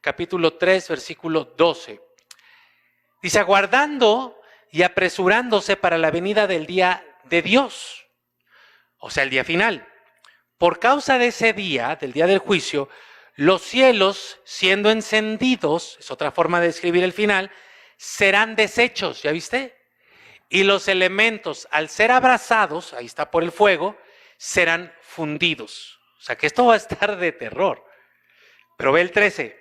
capítulo 3, versículo 12. Dice, aguardando y apresurándose para la venida del día de Dios, o sea, el día final. Por causa de ese día, del día del juicio, los cielos, siendo encendidos, es otra forma de describir el final, serán deshechos, ¿ya viste? Y los elementos, al ser abrazados, ahí está por el fuego, serán fundidos. O sea que esto va a estar de terror. Pero ve el 13.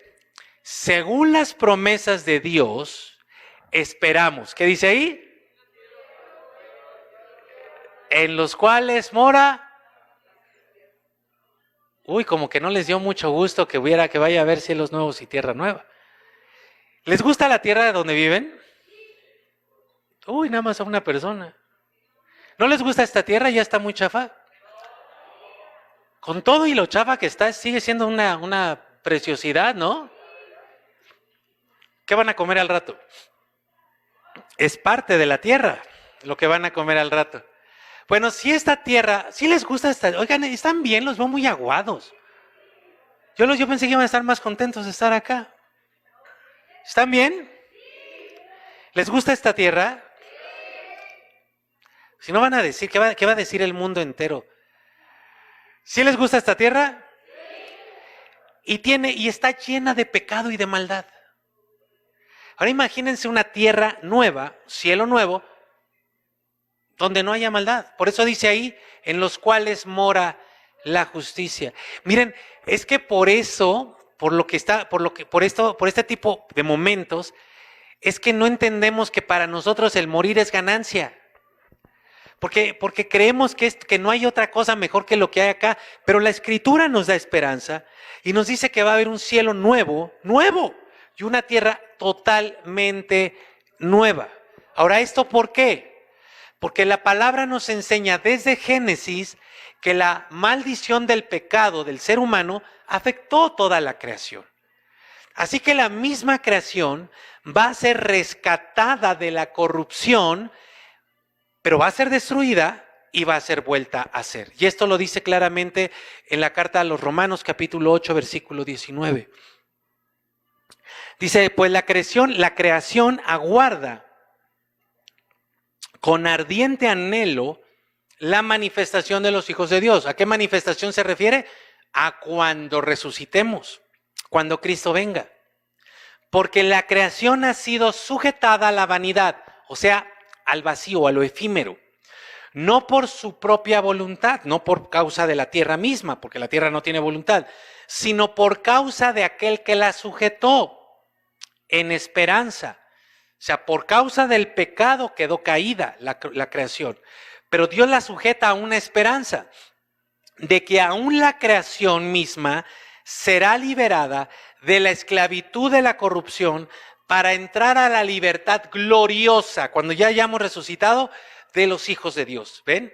Según las promesas de Dios, esperamos. ¿Qué dice ahí? En los cuales mora. Uy, como que no les dio mucho gusto que vaya a haber cielos nuevos y tierra nueva. ¿Les gusta la tierra de donde viven? Uy, nada más a una persona. ¿No les gusta esta tierra? Ya está muy chafa. Con todo y lo chafa que está, sigue siendo una preciosidad, ¿no? ¿Qué van a comer al rato? Es parte de la tierra lo que van a comer al rato. Bueno, si esta tierra, si les gusta oigan, están bien, los veo muy aguados. Yo pensé que iban a estar más contentos de estar acá. ¿Están bien? ¿Les gusta esta tierra? Si no van a decir, ¿qué va a decir el mundo entero? ¿Sí les gusta esta tierra? Y está llena de pecado y de maldad. Ahora imagínense una tierra nueva, cielo nuevo, donde no haya maldad. Por eso dice ahí, en los cuales mora la justicia. Miren, es que por eso, por este tipo de momentos, es que no entendemos que para nosotros el morir es ganancia. Porque creemos que no hay otra cosa mejor que lo que hay acá, pero la Escritura nos da esperanza y nos dice que va a haber un cielo nuevo, y una tierra totalmente nueva. Ahora, ¿esto por qué? Porque la palabra nos enseña desde Génesis que la maldición del pecado del ser humano afectó toda la creación. Así que la misma creación va a ser rescatada de la corrupción, pero va a ser destruida y va a ser vuelta a ser. Y esto lo dice claramente en la carta a los Romanos, capítulo 8, versículo 19. Dice, pues la creación aguarda con ardiente anhelo la manifestación de los hijos de Dios. ¿A qué manifestación se refiere? A cuando resucitemos, cuando Cristo venga. Porque la creación ha sido sujetada a la vanidad, o sea, al vacío, a lo efímero. No por su propia voluntad, no por causa de la tierra misma, porque la tierra no tiene voluntad, sino por causa de aquel que la sujetó en esperanza. O sea, por causa del pecado quedó caída la creación. Pero Dios la sujeta a una esperanza de que aún la creación misma será liberada de la esclavitud de la corrupción para entrar a la libertad gloriosa, cuando ya hayamos resucitado, de los hijos de Dios. ¿Ven?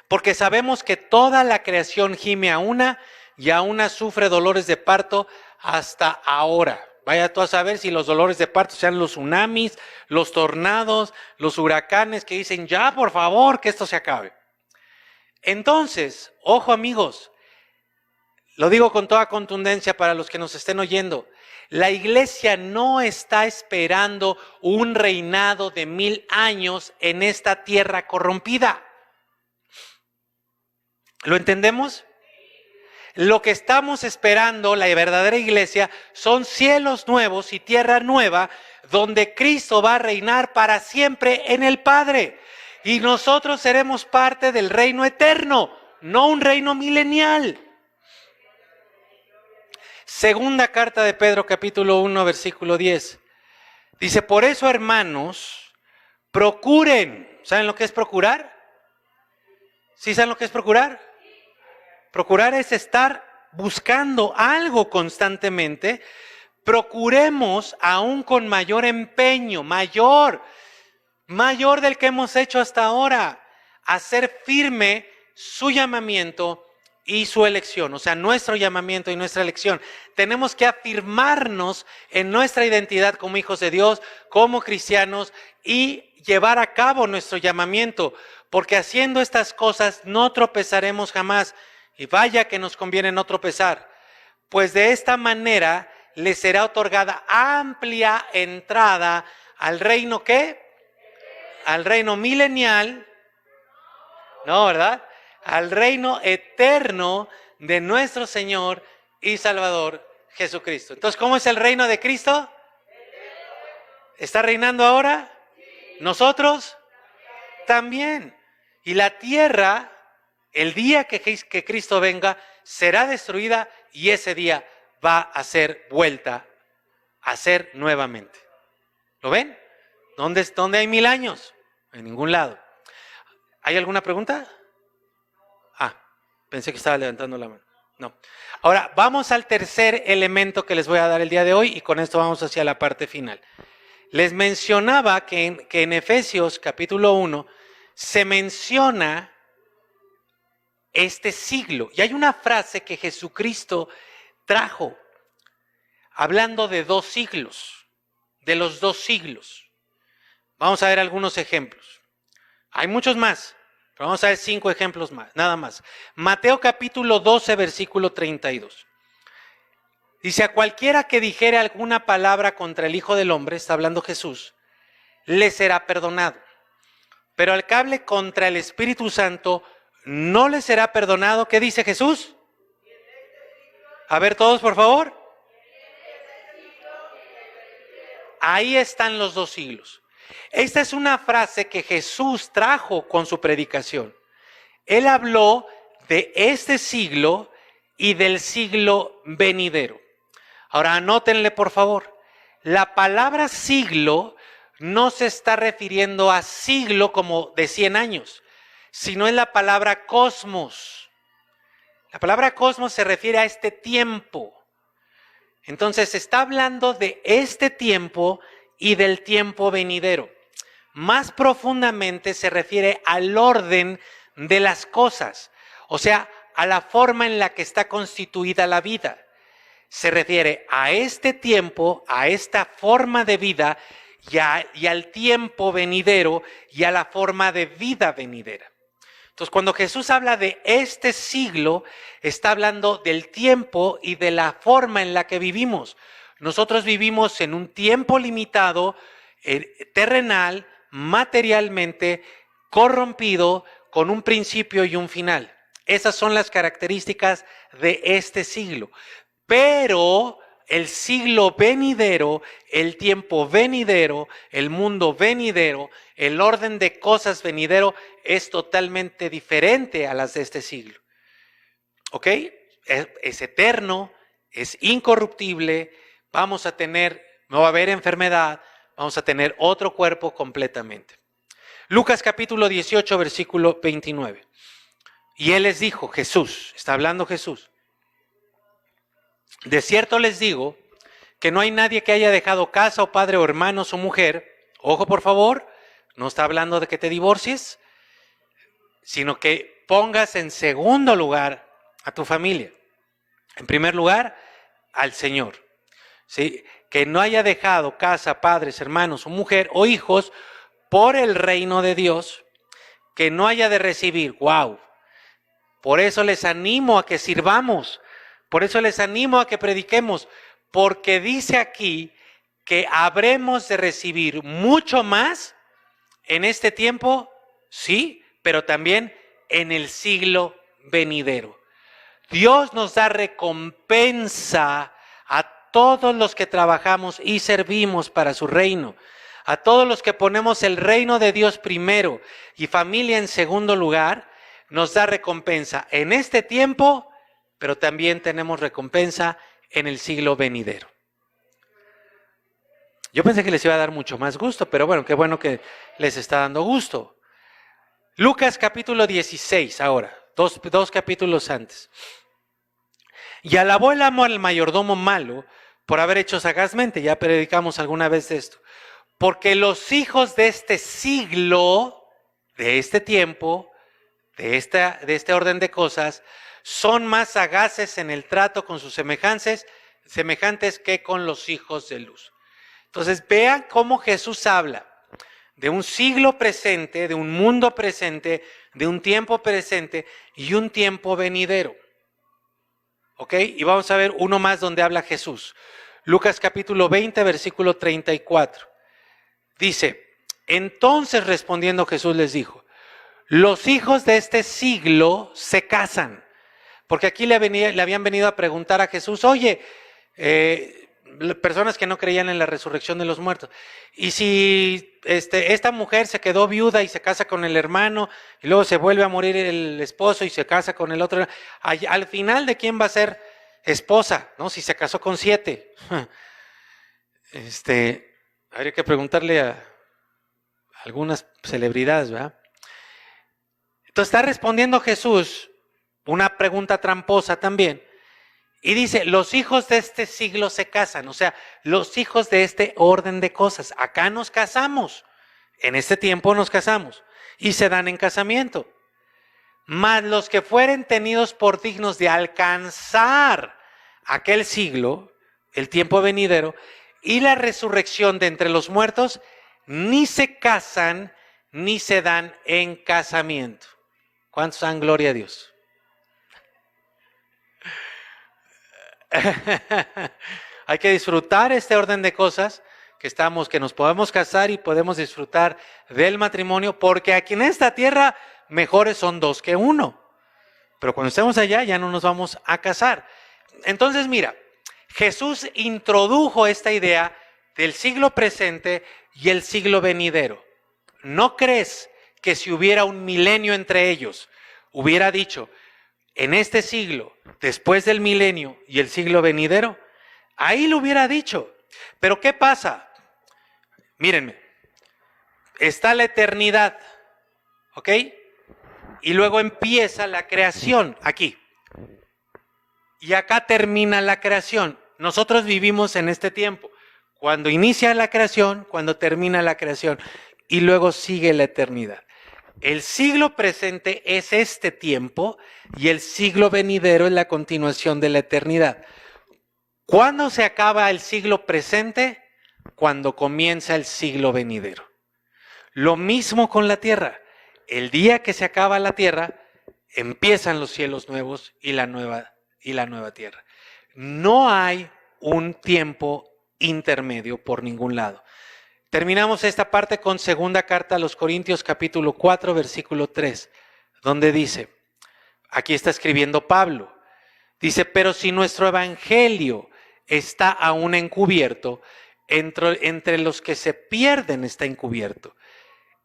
Porque sabemos que toda la creación gime a una y a una sufre dolores de parto hasta ahora. Vaya tú a saber si los dolores de parto sean los tsunamis, los tornados, los huracanes que dicen, ya por favor, que esto se acabe. Entonces, ojo amigos, lo digo con toda contundencia para los que nos estén oyendo, la iglesia no está esperando un reinado de 1000 años en esta tierra corrompida. ¿Lo entendemos? Lo que estamos esperando, la verdadera iglesia, son cielos nuevos y tierra nueva, donde Cristo va a reinar para siempre en el Padre. Y nosotros seremos parte del reino eterno, no un reino milenial. Segunda carta de Pedro, capítulo 1, versículo 10. Dice, por eso, hermanos, procuren. ¿Saben lo que es procurar? ¿Sí saben lo que es procurar? Procurar es estar buscando algo constantemente. Procuremos aún con mayor empeño, mayor del que hemos hecho hasta ahora, hacer firme su llamamiento y su elección, o sea, nuestro llamamiento y nuestra elección. Tenemos que afirmarnos en nuestra identidad como hijos de Dios, como cristianos, y llevar a cabo nuestro llamamiento, porque haciendo estas cosas no tropezaremos jamás. Y vaya que nos conviene no tropezar, pues de esta manera les será otorgada amplia entrada al reino, ¿qué? Al reino milenial, no, ¿verdad? Al reino eterno de nuestro Señor y Salvador Jesucristo. Entonces, ¿cómo es el reino de Cristo? ¿Está reinando ahora? ¿Nosotros? También. Y la tierra, el día que Cristo venga, será destruida y ese día va a ser vuelta a ser nuevamente. ¿Lo ven? ¿Dónde hay 1000 años? En ningún lado. ¿Hay alguna pregunta? Pensé que estaba levantando la mano. No. Ahora, vamos al tercer elemento que les voy a dar el día de hoy y con esto vamos hacia la parte final. Les mencionaba que en Efesios capítulo 1 se menciona este siglo. Y hay una frase que Jesucristo trajo hablando de 2 siglos, de los 2 siglos. Vamos a ver algunos ejemplos. Hay muchos más, pero vamos a ver 5 ejemplos más, nada más. Mateo capítulo 12, versículo 32. Dice, a cualquiera que dijere alguna palabra contra el Hijo del Hombre, está hablando Jesús, le será perdonado. Pero al que hable contra el Espíritu Santo, no le será perdonado. ¿Qué dice Jesús? A ver todos, por favor. Ahí están los 2 siglos. Esta es una frase que Jesús trajo con su predicación. Él habló de este siglo y del siglo venidero. Ahora anótenle, por favor. La palabra siglo no se está refiriendo a siglo como de 100 años, sino es la palabra cosmos. La palabra cosmos se refiere a este tiempo. Entonces está hablando de este tiempo y del tiempo venidero. Más profundamente se refiere al orden de las cosas, o sea, a la forma en la que está constituida la vida. Se refiere a este tiempo, a esta forma de vida y al tiempo venidero y a la forma de vida venidera. Entonces, cuando Jesús habla de este siglo, está hablando del tiempo y de la forma en la que vivimos. Nosotros vivimos en un tiempo limitado, terrenal, materialmente, corrompido, con un principio y un final. Esas son las características de este siglo. Pero el siglo venidero, el tiempo venidero, el mundo venidero, el orden de cosas venidero es totalmente diferente a las de este siglo. ¿Ok? Es eterno, es incorruptible, no va a haber enfermedad, vamos a tener otro cuerpo completamente. Lucas capítulo 18, versículo 29. Y él les dijo, Jesús, está hablando Jesús, de cierto les digo que no hay nadie que haya dejado casa o padre o hermanos o mujer, ojo por favor, no está hablando de que te divorcies, sino que pongas en segundo lugar a tu familia. En primer lugar, al Señor. ¿Sí? Que no haya dejado casa, padres, hermanos o mujer o hijos por el reino de Dios, que no haya de recibir, Por eso les animo a que sirvamos. Por eso les animo a que prediquemos. Porque dice aquí que habremos de recibir mucho más en este tiempo, sí, pero también en el siglo venidero. Dios nos da recompensa a todos los que trabajamos y servimos para su reino, a todos los que ponemos el reino de Dios primero y familia en segundo lugar. Nos da recompensa en este tiempo, pero también tenemos recompensa en el siglo venidero. Yo pensé que les iba a dar mucho más gusto, pero bueno, qué bueno que les está dando gusto. Lucas capítulo 16 ahora, dos capítulos antes. Y alabó el amo al mayordomo malo por haber hecho sagazmente, ya predicamos alguna vez de esto, porque los hijos de este siglo, de este tiempo, de este orden de cosas, son más sagaces en el trato con sus semejantes que con los hijos de luz. Entonces vean cómo Jesús habla de un siglo presente, de un mundo presente, de un tiempo presente y un tiempo venidero. ¿Ok? Y vamos a ver uno más donde habla Jesús. Lucas capítulo 20, versículo 34. Dice, entonces respondiendo Jesús les dijo, los hijos de este siglo se casan. Porque aquí le habían venido a preguntar a Jesús, oye, personas que no creían en la resurrección de los muertos. Y si esta mujer se quedó viuda y se casa con el hermano, y luego se vuelve a morir el esposo y se casa con el otro, al final, ¿de quién va a ser esposa? ¿No? Si se casó con 7. Habría que preguntarle a algunas celebridades, ¿verdad? Entonces está respondiendo Jesús una pregunta tramposa también. Y dice, los hijos de este siglo se casan, o sea, los hijos de este orden de cosas. Acá nos casamos, en este tiempo nos casamos y se dan en casamiento. Mas los que fueren tenidos por dignos de alcanzar aquel siglo, el tiempo venidero, y la resurrección de entre los muertos, ni se casan ni se dan en casamiento. ¿Cuántos dan gloria a Dios? Hay que disfrutar este orden de cosas que nos podemos casar y podemos disfrutar del matrimonio, porque aquí en esta tierra mejores son 2 que 1, pero cuando estemos allá ya no nos vamos a casar. Entonces mira, Jesús introdujo esta idea del siglo presente y el siglo venidero. ¿No crees que si hubiera un milenio entre ellos, hubiera dicho, en este siglo, después del milenio y el siglo venidero? Ahí lo hubiera dicho. Pero ¿qué pasa? Mírenme, está la eternidad, ¿ok? Y luego empieza la creación aquí. Y acá termina la creación. Nosotros vivimos en este tiempo. Cuando inicia la creación, cuando termina la creación. Y luego sigue la eternidad. El siglo presente es este tiempo y el siglo venidero es la continuación de la eternidad. ¿Cuándo se acaba el siglo presente? Cuando comienza el siglo venidero. Lo mismo con la tierra. El día que se acaba la tierra, empiezan los cielos nuevos y la nueva tierra. No hay un tiempo intermedio por ningún lado. Terminamos esta parte con segunda carta a los Corintios capítulo 4 versículo 3, donde dice, aquí está escribiendo Pablo, dice, pero si nuestro evangelio está aún encubierto, entre los que se pierden está encubierto,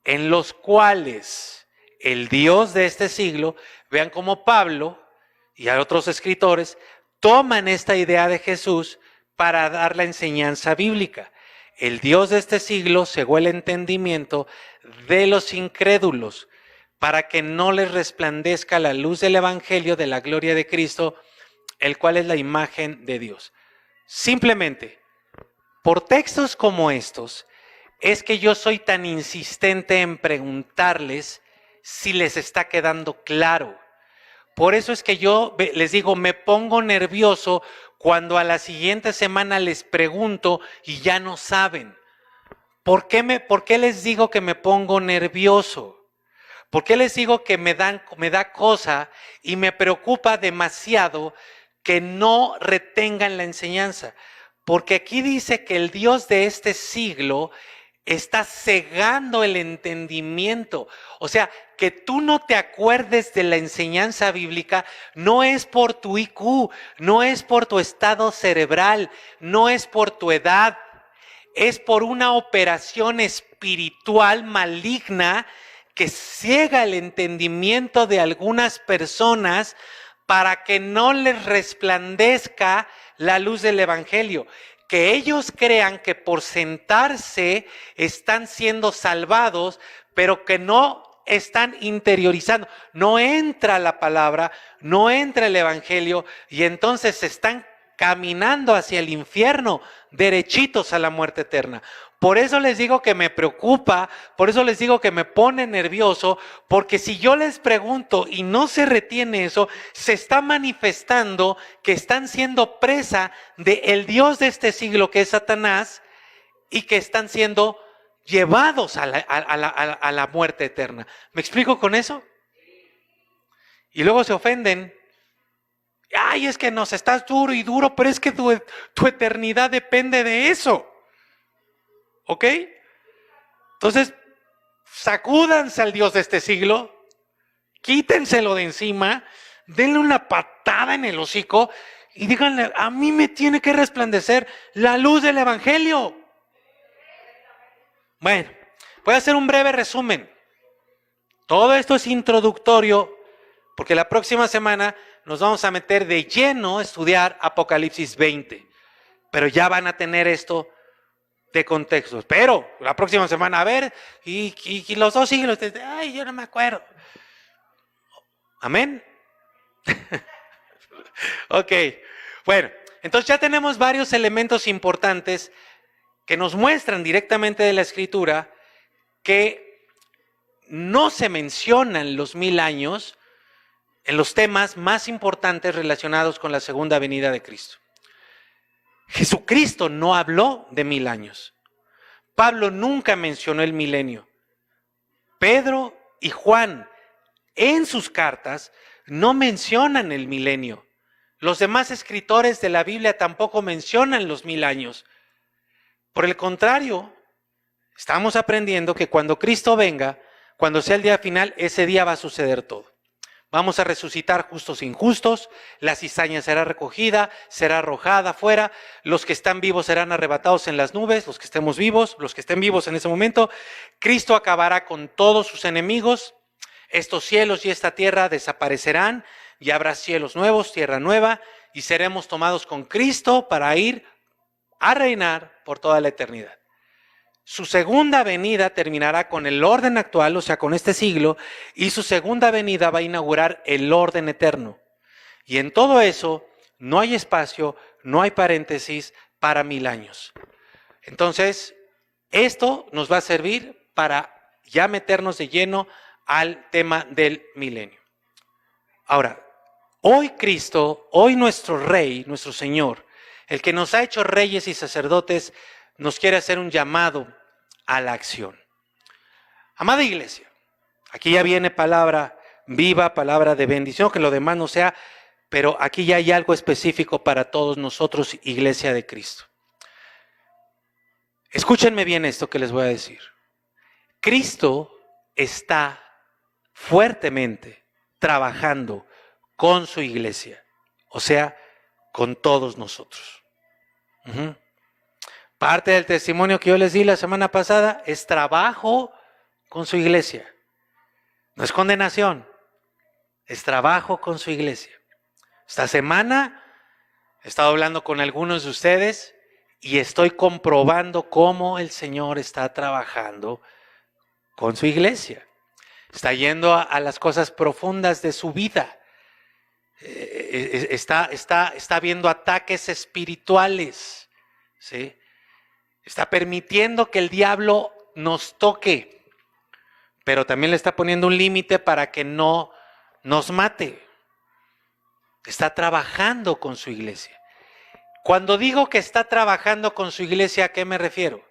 en los cuales el Dios de este siglo, vean cómo Pablo y a otros escritores toman esta idea de Jesús para dar la enseñanza bíblica. El Dios de este siglo cegó el entendimiento de los incrédulos para que no les resplandezca la luz del evangelio de la gloria de Cristo, el cual es la imagen de Dios. Simplemente, por textos como estos, es que yo soy tan insistente en preguntarles si les está quedando claro. Por eso es que yo les digo, me pongo nervioso cuando a la siguiente semana les pregunto y ya no saben. ¿Por qué les digo que me pongo nervioso? ¿Por qué les digo que me da cosa y me preocupa demasiado que no retengan la enseñanza? Porque aquí dice que el Dios de este siglo está cegando el entendimiento. O sea, que tú no te acuerdes de la enseñanza bíblica no es por tu IQ, no es por tu estado cerebral, no es por tu edad, es por una operación espiritual maligna que ciega el entendimiento de algunas personas para que no les resplandezca la luz del evangelio. Que ellos crean que por sentarse están siendo salvados, pero que no están interiorizando. No entra la palabra, no entra el evangelio y entonces están caminando hacia el infierno, derechitos a la muerte eterna. Por eso les digo que me preocupa, por eso les digo que me pone nervioso, porque si yo les pregunto y no se retiene eso, se está manifestando que están siendo presa del Dios de este siglo que es Satanás y que están siendo llevados a la muerte eterna. ¿Me explico con eso? Y luego se ofenden. Ay, es que nos estás duro y duro, pero es que tu eternidad depende de eso. ¿Ok? Entonces, sacúdanse al Dios de este siglo, quítenselo de encima, denle una patada en el hocico y díganle, a mí me tiene que resplandecer la luz del evangelio. Bueno, voy a hacer un breve resumen. Todo esto es introductorio, porque la próxima semana nos vamos a meter de lleno a estudiar Apocalipsis 20. Pero ya van a tener esto de contexto. Pero la próxima semana, a ver, y los 2 siglos, ay, yo no me acuerdo. ¿Amén? Ok, bueno, entonces ya tenemos varios elementos importantes que nos muestran directamente de la Escritura que no se mencionan los 1000 años en los temas más importantes relacionados con la segunda venida de Cristo. Jesucristo no habló de 1000 años. Pablo nunca mencionó el milenio. Pedro y Juan en sus cartas no mencionan el milenio. Los demás escritores de la Biblia tampoco mencionan los 1000 años. Por el contrario, estamos aprendiendo que cuando Cristo venga, cuando sea el día final, ese día va a suceder todo. Vamos a resucitar justos e injustos, la cizaña será recogida, será arrojada afuera, los que están vivos serán arrebatados en las nubes, los que estemos vivos, los que estén vivos en ese momento. Cristo acabará con todos sus enemigos, estos cielos y esta tierra desaparecerán y habrá cielos nuevos, tierra nueva y seremos tomados con Cristo para ir a reinar por toda la eternidad. Su segunda venida terminará con el orden actual, o sea, con este siglo, y su segunda venida va a inaugurar el orden eterno. Y en todo eso no hay espacio, no hay paréntesis para 1000 años. Entonces, esto nos va a servir para ya meternos de lleno al tema del milenio. Ahora, hoy Cristo, hoy nuestro Rey, nuestro Señor, el que nos ha hecho reyes y sacerdotes, nos quiere hacer un llamado a la acción. Amada iglesia, aquí ya viene palabra viva, palabra de bendición, que lo demás no sea, pero aquí ya hay algo específico para todos nosotros, iglesia de Cristo. Escúchenme bien esto que les voy a decir. Cristo está fuertemente trabajando con su iglesia, o sea, con todos nosotros. Parte del testimonio que yo les di la semana pasada es trabajo con su iglesia. No es condenación, es trabajo con su iglesia. Esta semana he estado hablando con algunos de ustedes y estoy comprobando cómo el Señor está trabajando con su iglesia. Está yendo a las cosas profundas de su vida. Está viendo ataques espirituales, ¿sí? Está permitiendo que el diablo nos toque, pero también le está poniendo un límite para que no nos mate. Está trabajando con su iglesia. Cuando digo que está trabajando con su iglesia, ¿a qué me refiero?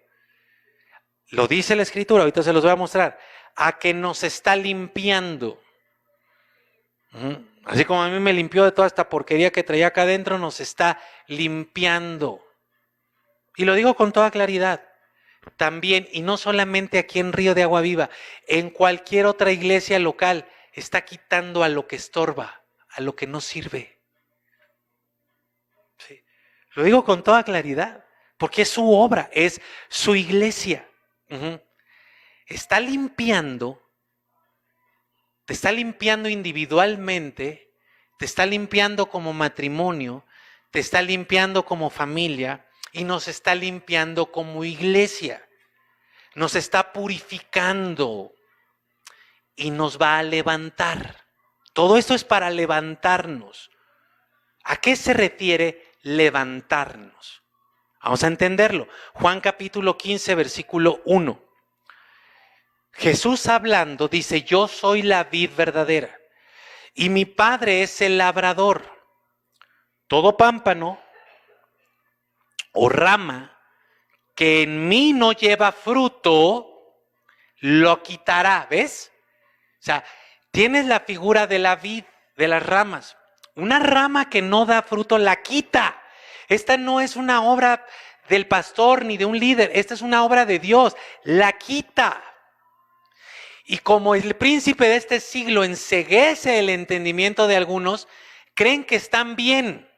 Lo dice la Escritura, ahorita se los voy a mostrar. a que nos está limpiando. Así como a mí me limpió de toda esta porquería que traía acá adentro, nos está limpiando. Y lo digo con toda claridad. También, y no solamente aquí en Río de Agua Viva, en cualquier otra iglesia local, está quitando a lo que estorba, a lo que no sirve. Sí. Lo digo con toda claridad, porque es su obra, es su iglesia. Está limpiando, te está limpiando individualmente, te está limpiando como matrimonio, te está limpiando como familia y nos está limpiando como iglesia. Nos está purificando y nos va a levantar. Todo esto es para levantarnos. ¿A qué se refiere levantarnos? Vamos a entenderlo. Juan capítulo 15, versículo 1. Jesús hablando dice: yo soy la vid verdadera y mi Padre es el labrador. Todo pámpano o rama que en mí no lleva fruto, lo quitará. ¿Ves? O sea, tienes la figura de la vid, de las ramas. Una rama que no da fruto la quita. Esta no es una obra del pastor ni de un líder. Esta es una obra de Dios. La quita. Y como el príncipe de este siglo enceguece el entendimiento de algunos, creen que están bien.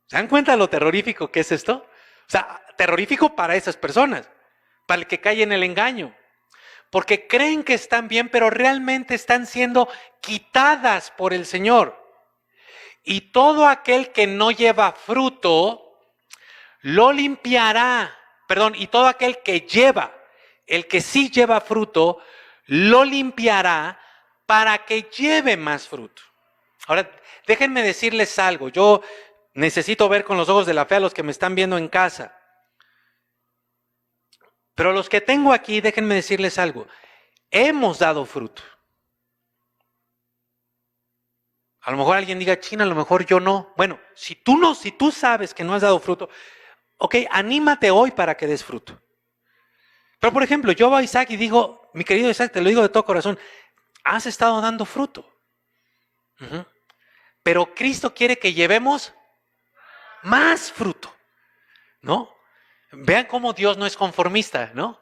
¿Se dan cuenta lo terrorífico que es esto? O sea, terrorífico para esas personas, para el que cae en el engaño. Porque creen que están bien, pero realmente están siendo quitadas por el Señor. Y todo aquel que no lleva fruto, lo limpiará. Perdón, y todo aquel que lleva, el que sí lleva fruto, lo limpiará para que lleve más fruto. Ahora, déjenme decirles algo. Yo necesito ver con los ojos de la fe a los que me están viendo en casa. Pero los que tengo aquí, déjenme decirles algo. Hemos dado fruto. A lo mejor alguien diga: China, a lo mejor yo no. Bueno, si tú sabes que no has dado fruto, ok, anímate hoy para que des fruto. Pero por ejemplo, yo voy a Isaac y digo: mi querido Isaac, te lo digo de todo corazón, has estado dando fruto. Pero Cristo quiere que llevemos más fruto, ¿no? Vean cómo Dios no es conformista, ¿no?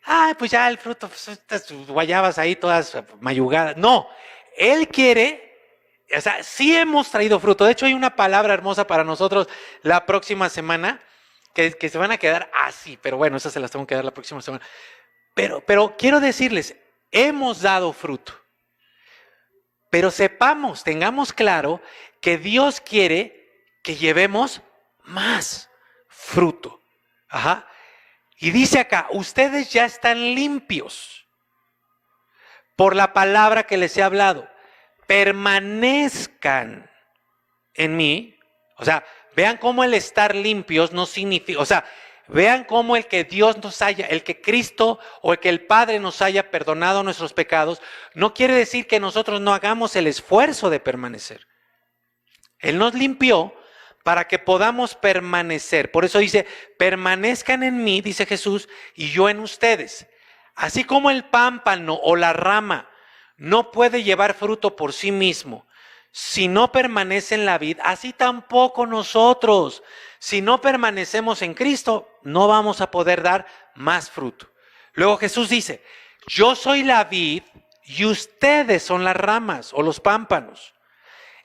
Ay, pues ya el fruto, pues estas guayabas ahí todas mayugadas. No, Él quiere, o sea, sí hemos traído fruto. De hecho, hay una palabra hermosa para nosotros la próxima semana, que se van a quedar así, pero bueno, esas se las tengo que dar la próxima semana. Pero quiero decirles, hemos dado fruto. Pero sepamos, tengamos claro que Dios quiere que llevemos más fruto. Ajá. Y dice acá: ustedes ya están limpios por la palabra que les he hablado. Permanezcan en mí. O sea, vean cómo el estar limpios no significa, o sea, vean cómo el que Dios nos haya, el que Cristo o el que el Padre nos haya perdonado nuestros pecados, no quiere decir que nosotros no hagamos el esfuerzo de permanecer. Él nos limpió para que podamos permanecer. Por eso dice: permanezcan en mí, dice Jesús, y yo en ustedes. Así como el pámpano o la rama no puede llevar fruto por sí mismo si no permanece en la vid, así tampoco nosotros. Si no permanecemos en Cristo, no vamos a poder dar más fruto. Luego Jesús dice: yo soy la vid y ustedes son las ramas o los pámpanos.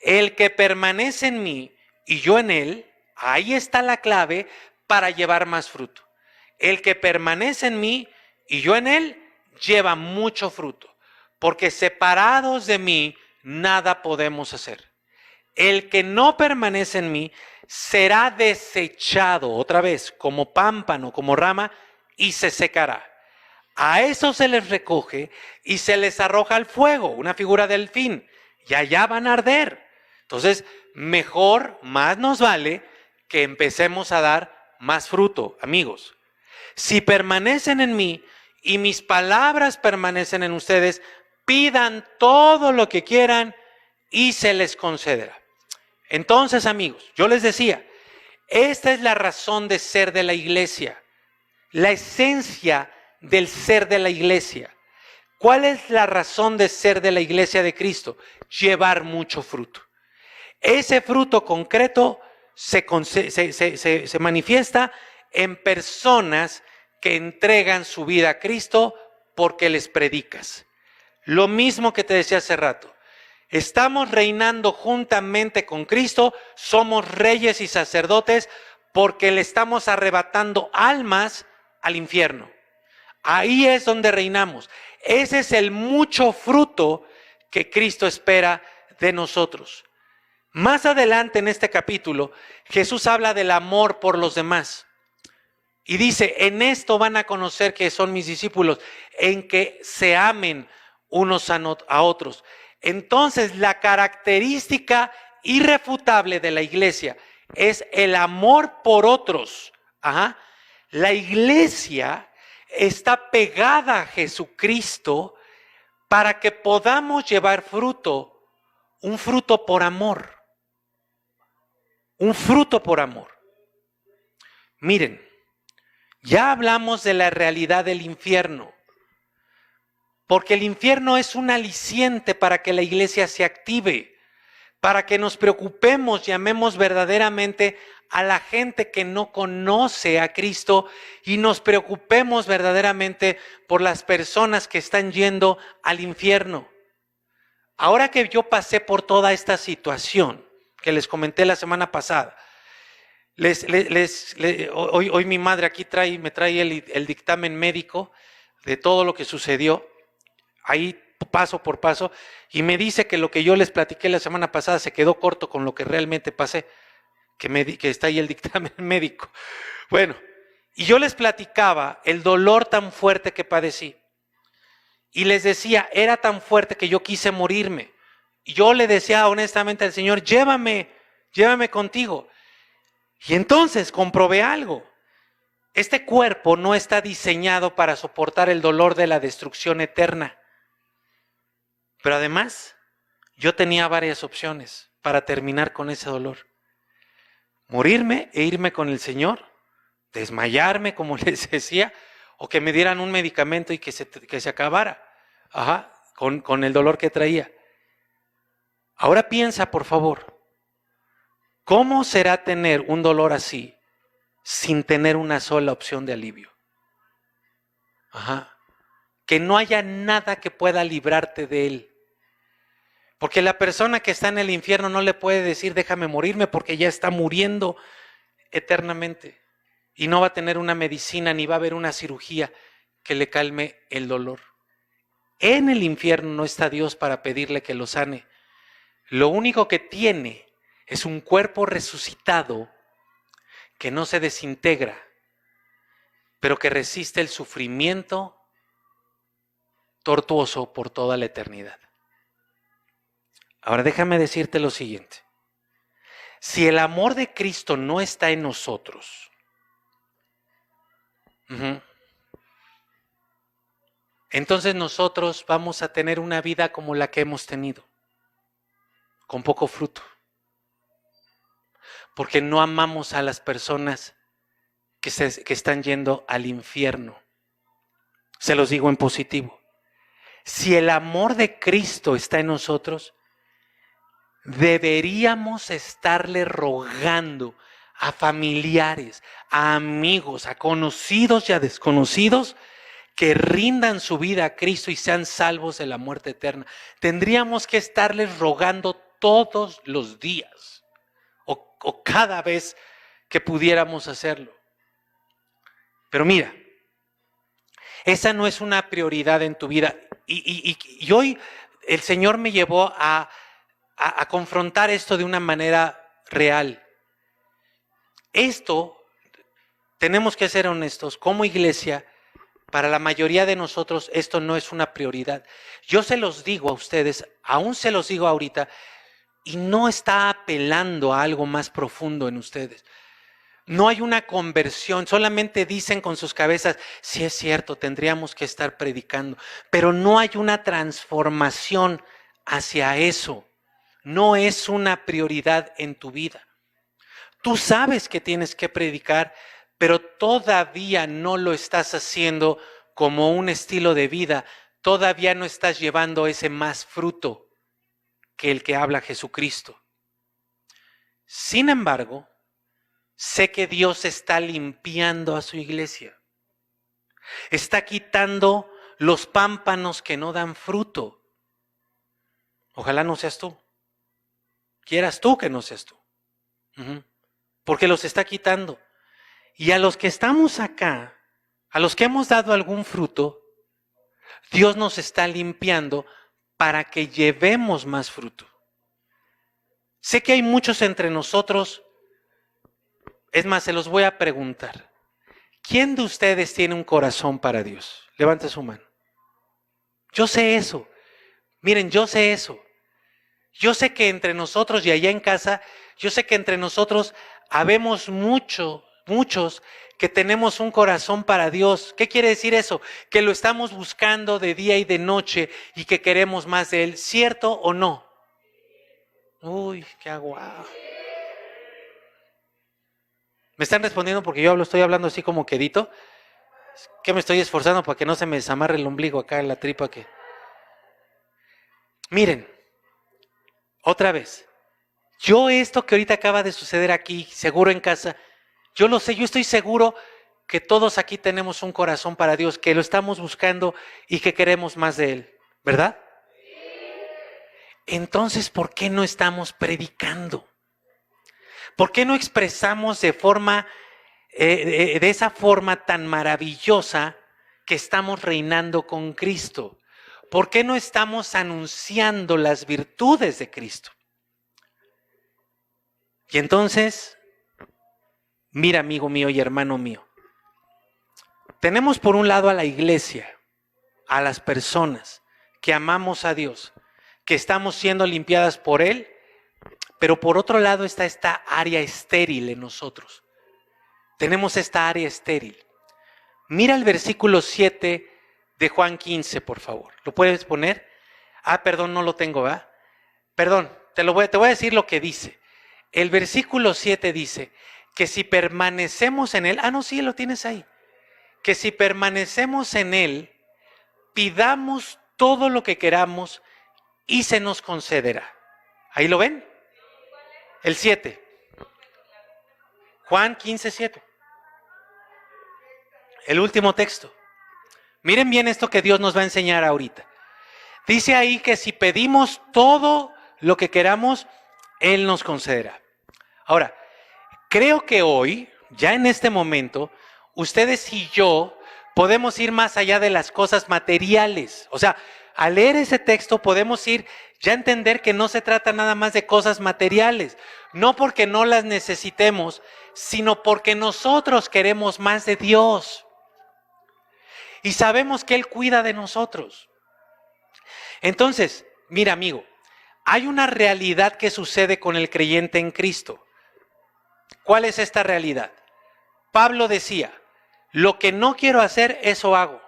El que permanece en mí y yo en él, ahí está la clave para llevar más fruto. El que permanece en mí y yo en él, lleva mucho fruto. Porque separados de mí, nada podemos hacer. El que no permanece en mí, será desechado otra vez, como pámpano, como rama, y se secará. A eso se les recoge y se les arroja al fuego, una figura del fin, y allá van a arder. Entonces, mejor, más nos vale que empecemos a dar más fruto, amigos. Si permanecen en mí y mis palabras permanecen en ustedes, pidan todo lo que quieran y se les concederá. Entonces, amigos, yo les decía, esta es la razón de ser de la iglesia, la esencia del ser de la iglesia. ¿Cuál es la razón de ser de la iglesia de Cristo? Llevar mucho fruto. Ese fruto concreto se manifiesta en personas que entregan su vida a Cristo porque les predicas. Lo mismo que te decía hace rato. Estamos reinando juntamente con Cristo, somos reyes y sacerdotes porque le estamos arrebatando almas al infierno. Ahí es donde reinamos. Ese es el mucho fruto que Cristo espera de nosotros. Más adelante en este capítulo, Jesús habla del amor por los demás. Y dice, en esto van a conocer que son mis discípulos, en que se amen unos a otros. Entonces, la característica irrefutable de la iglesia es el amor por otros. Ajá. La iglesia está pegada a Jesucristo para que podamos llevar fruto, un fruto por amor. Un fruto por amor. Miren, ya hablamos de la realidad del infierno, porque el infierno es un aliciente para que la iglesia se active, para que nos preocupemos y amemos verdaderamente a la gente que no conoce a Cristo y nos preocupemos verdaderamente por las personas que están yendo al infierno. Ahora que yo pasé por toda esta situación que les comenté la semana pasada, hoy mi madre aquí me trae el dictamen médico de todo lo que sucedió, ahí paso por paso, y me dice que lo que yo les platiqué la semana pasada se quedó corto con lo que realmente pasé, que está ahí el dictamen médico. Bueno, y yo les platicaba el dolor tan fuerte que padecí, y les decía, era tan fuerte que yo quise morirme. Y yo le decía honestamente al Señor, llévame contigo. Y entonces comprobé algo. Este cuerpo no está diseñado para soportar el dolor de la destrucción eterna. Pero además, yo tenía varias opciones para terminar con ese dolor. Morirme e irme con el Señor, desmayarme, como les decía, o que me dieran un medicamento y que se acabara. Ajá, con el dolor que traía. Ahora piensa, por favor, ¿cómo será tener un dolor así sin tener una sola opción de alivio? Ajá. Que no haya nada que pueda librarte de él. Porque la persona que está en el infierno no le puede decir déjame morirme porque ya está muriendo eternamente. Y no va a tener una medicina ni va a haber una cirugía que le calme el dolor. En el infierno no está Dios para pedirle que lo sane. Lo único que tiene es un cuerpo resucitado que no se desintegra, pero que resiste el sufrimiento tortuoso por toda la eternidad. Ahora déjame decirte lo siguiente. Si el amor de Cristo no está en nosotros, entonces nosotros vamos a tener una vida como la que hemos tenido, con poco fruto. Porque no amamos a las personas que están yendo al infierno. Se los digo en positivo. Si el amor de Cristo está en nosotros, deberíamos estarle rogando a familiares, a amigos, a conocidos y a desconocidos que rindan su vida a Cristo y sean salvos de la muerte eterna. Tendríamos que estarles rogando todos los días o cada vez que pudiéramos hacerlo. Pero mira, esa no es una prioridad en tu vida. Y hoy el Señor me llevó a confrontar esto de una manera real. Esto, tenemos que ser honestos, como iglesia, para la mayoría de nosotros esto no es una prioridad. Yo se los digo a ustedes, aún se los digo ahorita, y no está apelando a algo más profundo en ustedes. No hay una conversión, solamente dicen con sus cabezas, sí es cierto, tendríamos que estar predicando, pero no hay una transformación hacia eso. No es una prioridad en tu vida. Tú sabes que tienes que predicar, pero todavía no lo estás haciendo como un estilo de vida, todavía no estás llevando ese más fruto que el que habla Jesucristo. Sin embargo, sé que Dios está limpiando a su iglesia. Está quitando los pámpanos que no dan fruto. Ojalá no seas tú. Quieras tú que no seas tú. Porque los está quitando. Y a los que estamos acá, a los que hemos dado algún fruto, Dios nos está limpiando para que llevemos más fruto. Sé que hay muchos entre nosotros, es más, se los voy a preguntar. ¿Quién de ustedes tiene un corazón para Dios? Levante su mano. Yo sé eso. Miren, yo sé eso. Yo sé que entre nosotros y allá en casa, yo sé que entre nosotros habemos muchos que tenemos un corazón para Dios. ¿Qué quiere decir eso? Que lo estamos buscando de día y de noche y que queremos más de Él. ¿Cierto o no? Uy, qué aguado. ¿Me están respondiendo porque yo estoy hablando así como quedito? Que me estoy esforzando para que no se me desamarre el ombligo acá en la tripa que... Miren, otra vez. Yo esto que ahorita acaba de suceder aquí, seguro en casa, yo lo sé, yo estoy seguro que todos aquí tenemos un corazón para Dios, que lo estamos buscando y que queremos más de Él, ¿verdad? Entonces, ¿por qué no estamos predicando? ¿Por qué no expresamos de esa forma tan maravillosa que estamos reinando con Cristo? ¿Por qué no estamos anunciando las virtudes de Cristo? Y entonces, mira, amigo mío y hermano mío, tenemos por un lado a la iglesia, a las personas que amamos a Dios, que estamos siendo limpiadas por Él, pero por otro lado está esta área estéril en nosotros. Tenemos esta área estéril. Mira el versículo 7 de Juan 15, por favor. ¿Lo puedes poner? Perdón, no lo tengo, ¿verdad? Perdón, te voy a decir lo que dice. El versículo 7 dice que si permanecemos en Él, no, sí, lo tienes ahí. Que si permanecemos en Él, pidamos todo lo que queramos y se nos concederá. ¿Ahí lo ven? El 7. Juan 15, 7. El último texto. Miren bien esto que Dios nos va a enseñar ahorita. Dice ahí que si pedimos todo lo que queramos, Él nos concederá. Ahora, creo que hoy, ya en este momento, ustedes y yo podemos ir más allá de las cosas materiales. O sea, al leer ese texto podemos ir ya a entender que no se trata nada más de cosas materiales. No porque no las necesitemos, sino porque nosotros queremos más de Dios. Y sabemos que Él cuida de nosotros. Entonces, mira, amigo, hay una realidad que sucede con el creyente en Cristo. ¿Cuál es esta realidad? Pablo decía, lo que no quiero hacer, eso hago.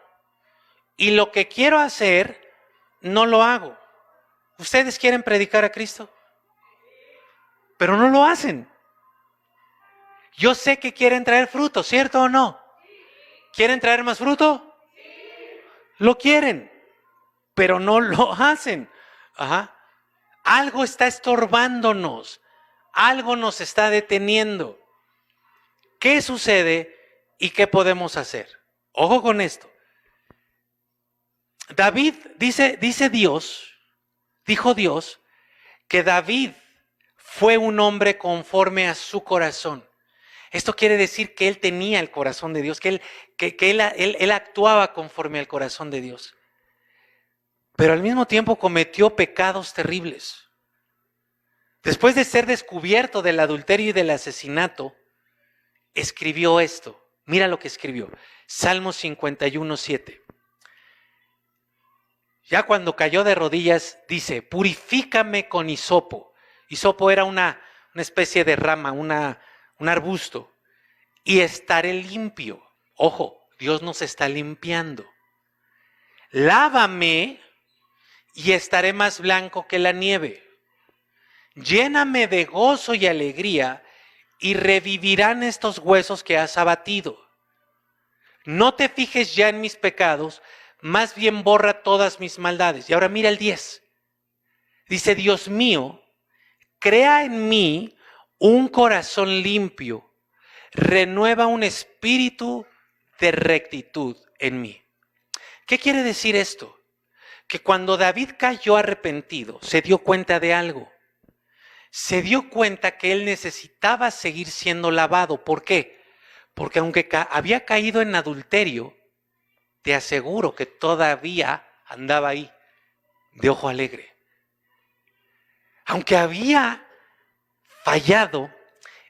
Y lo que quiero hacer, no lo hago. ¿Ustedes quieren predicar a Cristo? Pero no lo hacen. Yo sé que quieren traer fruto, ¿cierto o no? ¿Quieren traer más fruto? Lo quieren, pero no lo hacen. Algo está estorbándonos. Algo nos está deteniendo. ¿Qué sucede y qué podemos hacer? Ojo con esto. David, dijo Dios, que David fue un hombre conforme a su corazón. Esto quiere decir que él tenía el corazón de Dios, que él actuaba conforme al corazón de Dios. Pero al mismo tiempo cometió pecados terribles. Después de ser descubierto del adulterio y del asesinato, escribió esto. Mira lo que escribió. Salmo 51, 7. Ya cuando cayó de rodillas, dice, purifícame con hisopo. Hisopo era una especie de rama, un arbusto. Y estaré limpio. Ojo, Dios nos está limpiando. Lávame y estaré más blanco que la nieve. Lléname de gozo y alegría y revivirán estos huesos que has abatido. No te fijes ya en mis pecados, más bien borra todas mis maldades. Y ahora mira el 10. Dice, Dios mío, crea en mí un corazón limpio, renueva un espíritu de rectitud en mí. ¿Qué quiere decir esto? Que cuando David cayó arrepentido, se dio cuenta de algo. Se dio cuenta que él necesitaba seguir siendo lavado. ¿Por qué? Porque aunque había caído en adulterio, te aseguro que todavía andaba ahí, de ojo alegre. Aunque había fallado,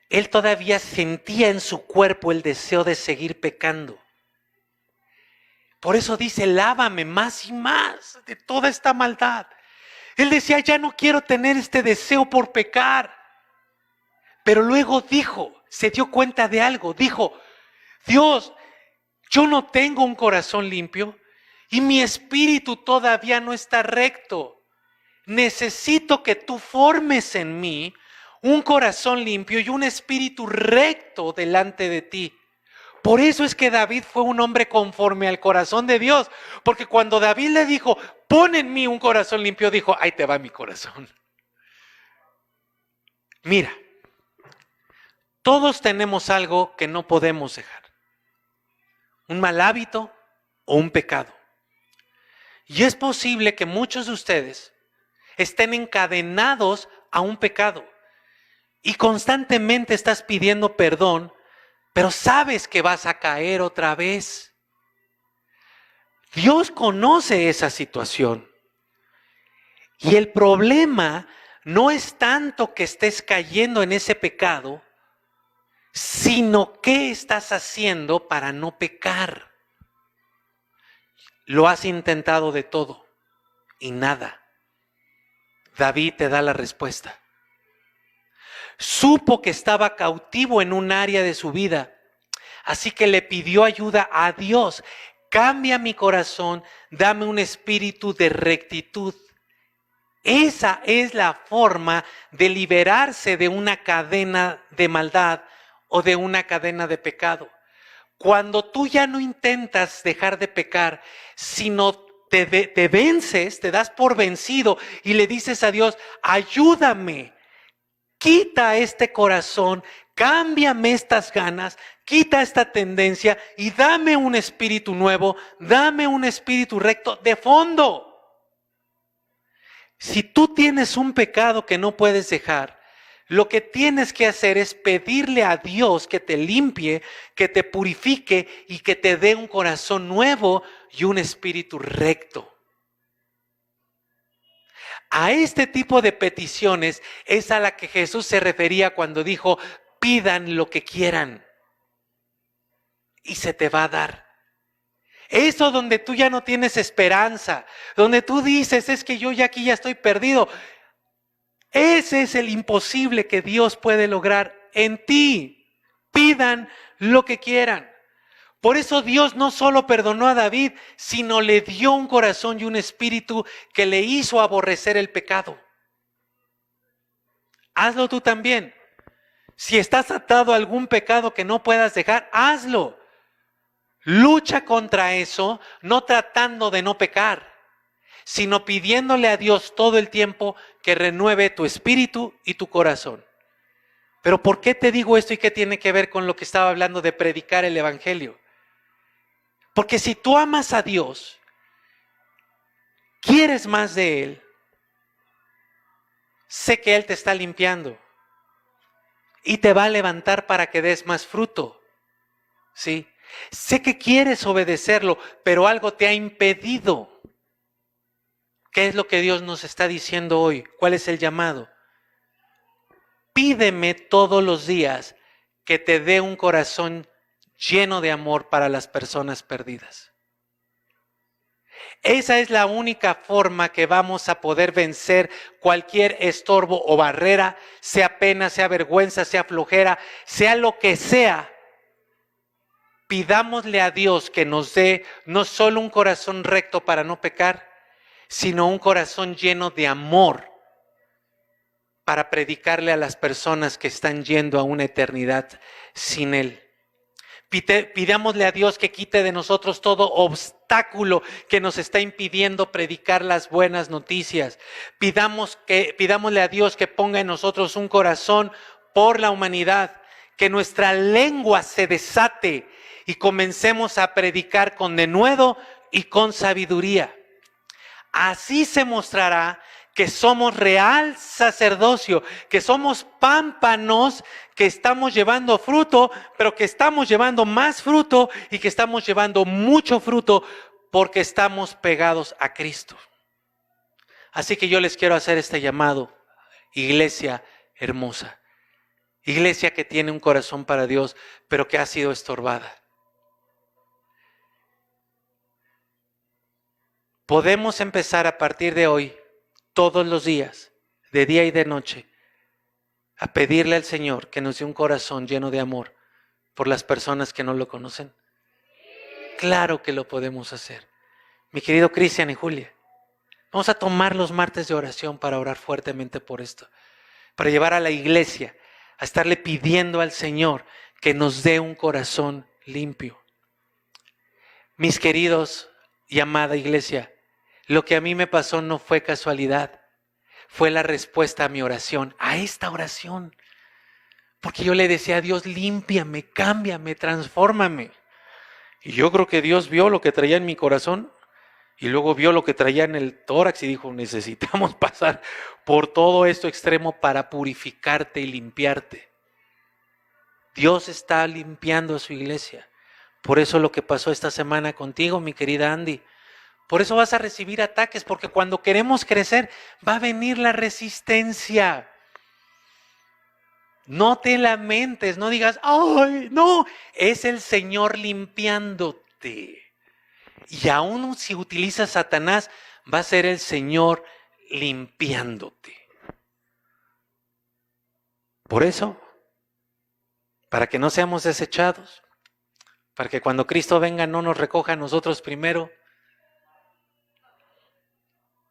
él todavía sentía en su cuerpo el deseo de seguir pecando. Por eso dice, lávame más y más de toda esta maldad. Él decía, ya no quiero tener este deseo por pecar. Pero luego dijo, se dio cuenta de algo, dijo, Dios, yo no tengo un corazón limpio y mi espíritu todavía no está recto. Necesito que tú formes en mí un corazón limpio y un espíritu recto delante de ti. Por eso es que David fue un hombre conforme al corazón de Dios. Porque cuando David le dijo, pon en mí un corazón limpio, dijo, ahí te va mi corazón. Mira, todos tenemos algo que no podemos dejar. Un mal hábito o un pecado. Y es posible que muchos de ustedes estén encadenados a un pecado y constantemente estás pidiendo perdón, pero sabes que vas a caer otra vez. Dios conoce esa situación y el problema no es tanto que estés cayendo en ese pecado, sino qué estás haciendo para no pecar. Lo has intentado de todo y nada. David te da la respuesta. Supo que estaba cautivo en un área de su vida, así que le pidió ayuda a Dios. Cambia mi corazón, dame un espíritu de rectitud. Esa es la forma de liberarse de una cadena de maldad o de una cadena de pecado. Cuando tú ya no intentas dejar de pecar, sino te vences, te das por vencido y le dices a Dios, ayúdame, quita este corazón, cámbiame estas ganas, quita esta tendencia y dame un espíritu nuevo, dame un espíritu recto de fondo. Si tú tienes un pecado que no puedes dejar, lo que tienes que hacer es pedirle a Dios que te limpie, que te purifique y que te dé un corazón nuevo y un espíritu recto. A este tipo de peticiones es a la que Jesús se refería cuando dijo, pidan lo que quieran y se te va a dar. Eso donde tú ya no tienes esperanza, donde tú dices, es que yo ya aquí ya estoy perdido. Ese es el imposible que Dios puede lograr en ti. Pidan lo que quieran. Por eso Dios no solo perdonó a David, sino le dio un corazón y un espíritu que le hizo aborrecer el pecado. Hazlo tú también. Si estás atado a algún pecado que no puedas dejar, hazlo. Lucha contra eso, no tratando de no pecar, sino pidiéndole a Dios todo el tiempo que renueve tu espíritu y tu corazón. Pero ¿por qué te digo esto y qué tiene que ver con lo que estaba hablando de predicar el evangelio? Porque si tú amas a Dios, quieres más de Él, sé que Él te está limpiando y te va a levantar para que des más fruto. ¿Sí? Sé que quieres obedecerlo, pero algo te ha impedido. ¿Qué es lo que Dios nos está diciendo hoy? ¿Cuál es el llamado? Pídeme todos los días que te dé un corazón lleno de amor para las personas perdidas. Esa es la única forma que vamos a poder vencer cualquier estorbo o barrera, sea pena, sea vergüenza, sea flojera, sea lo que sea. Pidámosle a Dios que nos dé no solo un corazón recto para no pecar, sino un corazón lleno de amor para predicarle a las personas que están yendo a una eternidad sin Él. Pidámosle a Dios que quite de nosotros todo obstáculo que nos está impidiendo predicar las buenas noticias. Pidámosle a Dios que ponga en nosotros un corazón por la humanidad, que nuestra lengua se desate y comencemos a predicar con denuedo y con sabiduría. Así se mostrará que somos real sacerdocio, que somos pámpanos, que estamos llevando fruto, pero que estamos llevando más fruto y que estamos llevando mucho fruto porque estamos pegados a Cristo. Así que yo les quiero hacer este llamado, iglesia hermosa, iglesia que tiene un corazón para Dios, pero que ha sido estorbada. Podemos empezar a partir de hoy, todos los días, de día y de noche, a pedirle al Señor que nos dé un corazón lleno de amor por las personas que no lo conocen. Claro que lo podemos hacer. Mi querido Cristian y Julia, vamos a tomar los martes de oración para orar fuertemente por esto, para llevar a la iglesia a estarle pidiendo al Señor que nos dé un corazón limpio. Mis queridos y amada iglesia, lo que a mí me pasó no fue casualidad, fue la respuesta a mi oración, a esta oración. Porque yo le decía a Dios, límpiame, cámbiame, transfórmame. Y yo creo que Dios vio lo que traía en mi corazón y luego vio lo que traía en el tórax y dijo, necesitamos pasar por todo esto extremo para purificarte y limpiarte. Dios está limpiando a su iglesia. Por eso lo que pasó esta semana contigo, mi querida Andy. Por eso vas a recibir ataques, porque cuando queremos crecer va a venir la resistencia. No te lamentes, no digas, ¡ay, no! Es el Señor limpiándote. Y aún si utilizas Satanás, va a ser el Señor limpiándote. Por eso, para que no seamos desechados, para que cuando Cristo venga no nos recoja a nosotros primero,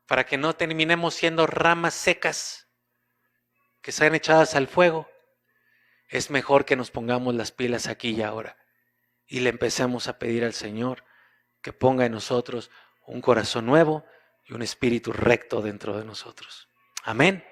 para que no terminemos siendo ramas secas que sean echadas al fuego, es mejor que nos pongamos las pilas aquí y ahora y le empecemos a pedir al Señor que ponga en nosotros un corazón nuevo y un espíritu recto dentro de nosotros. Amén.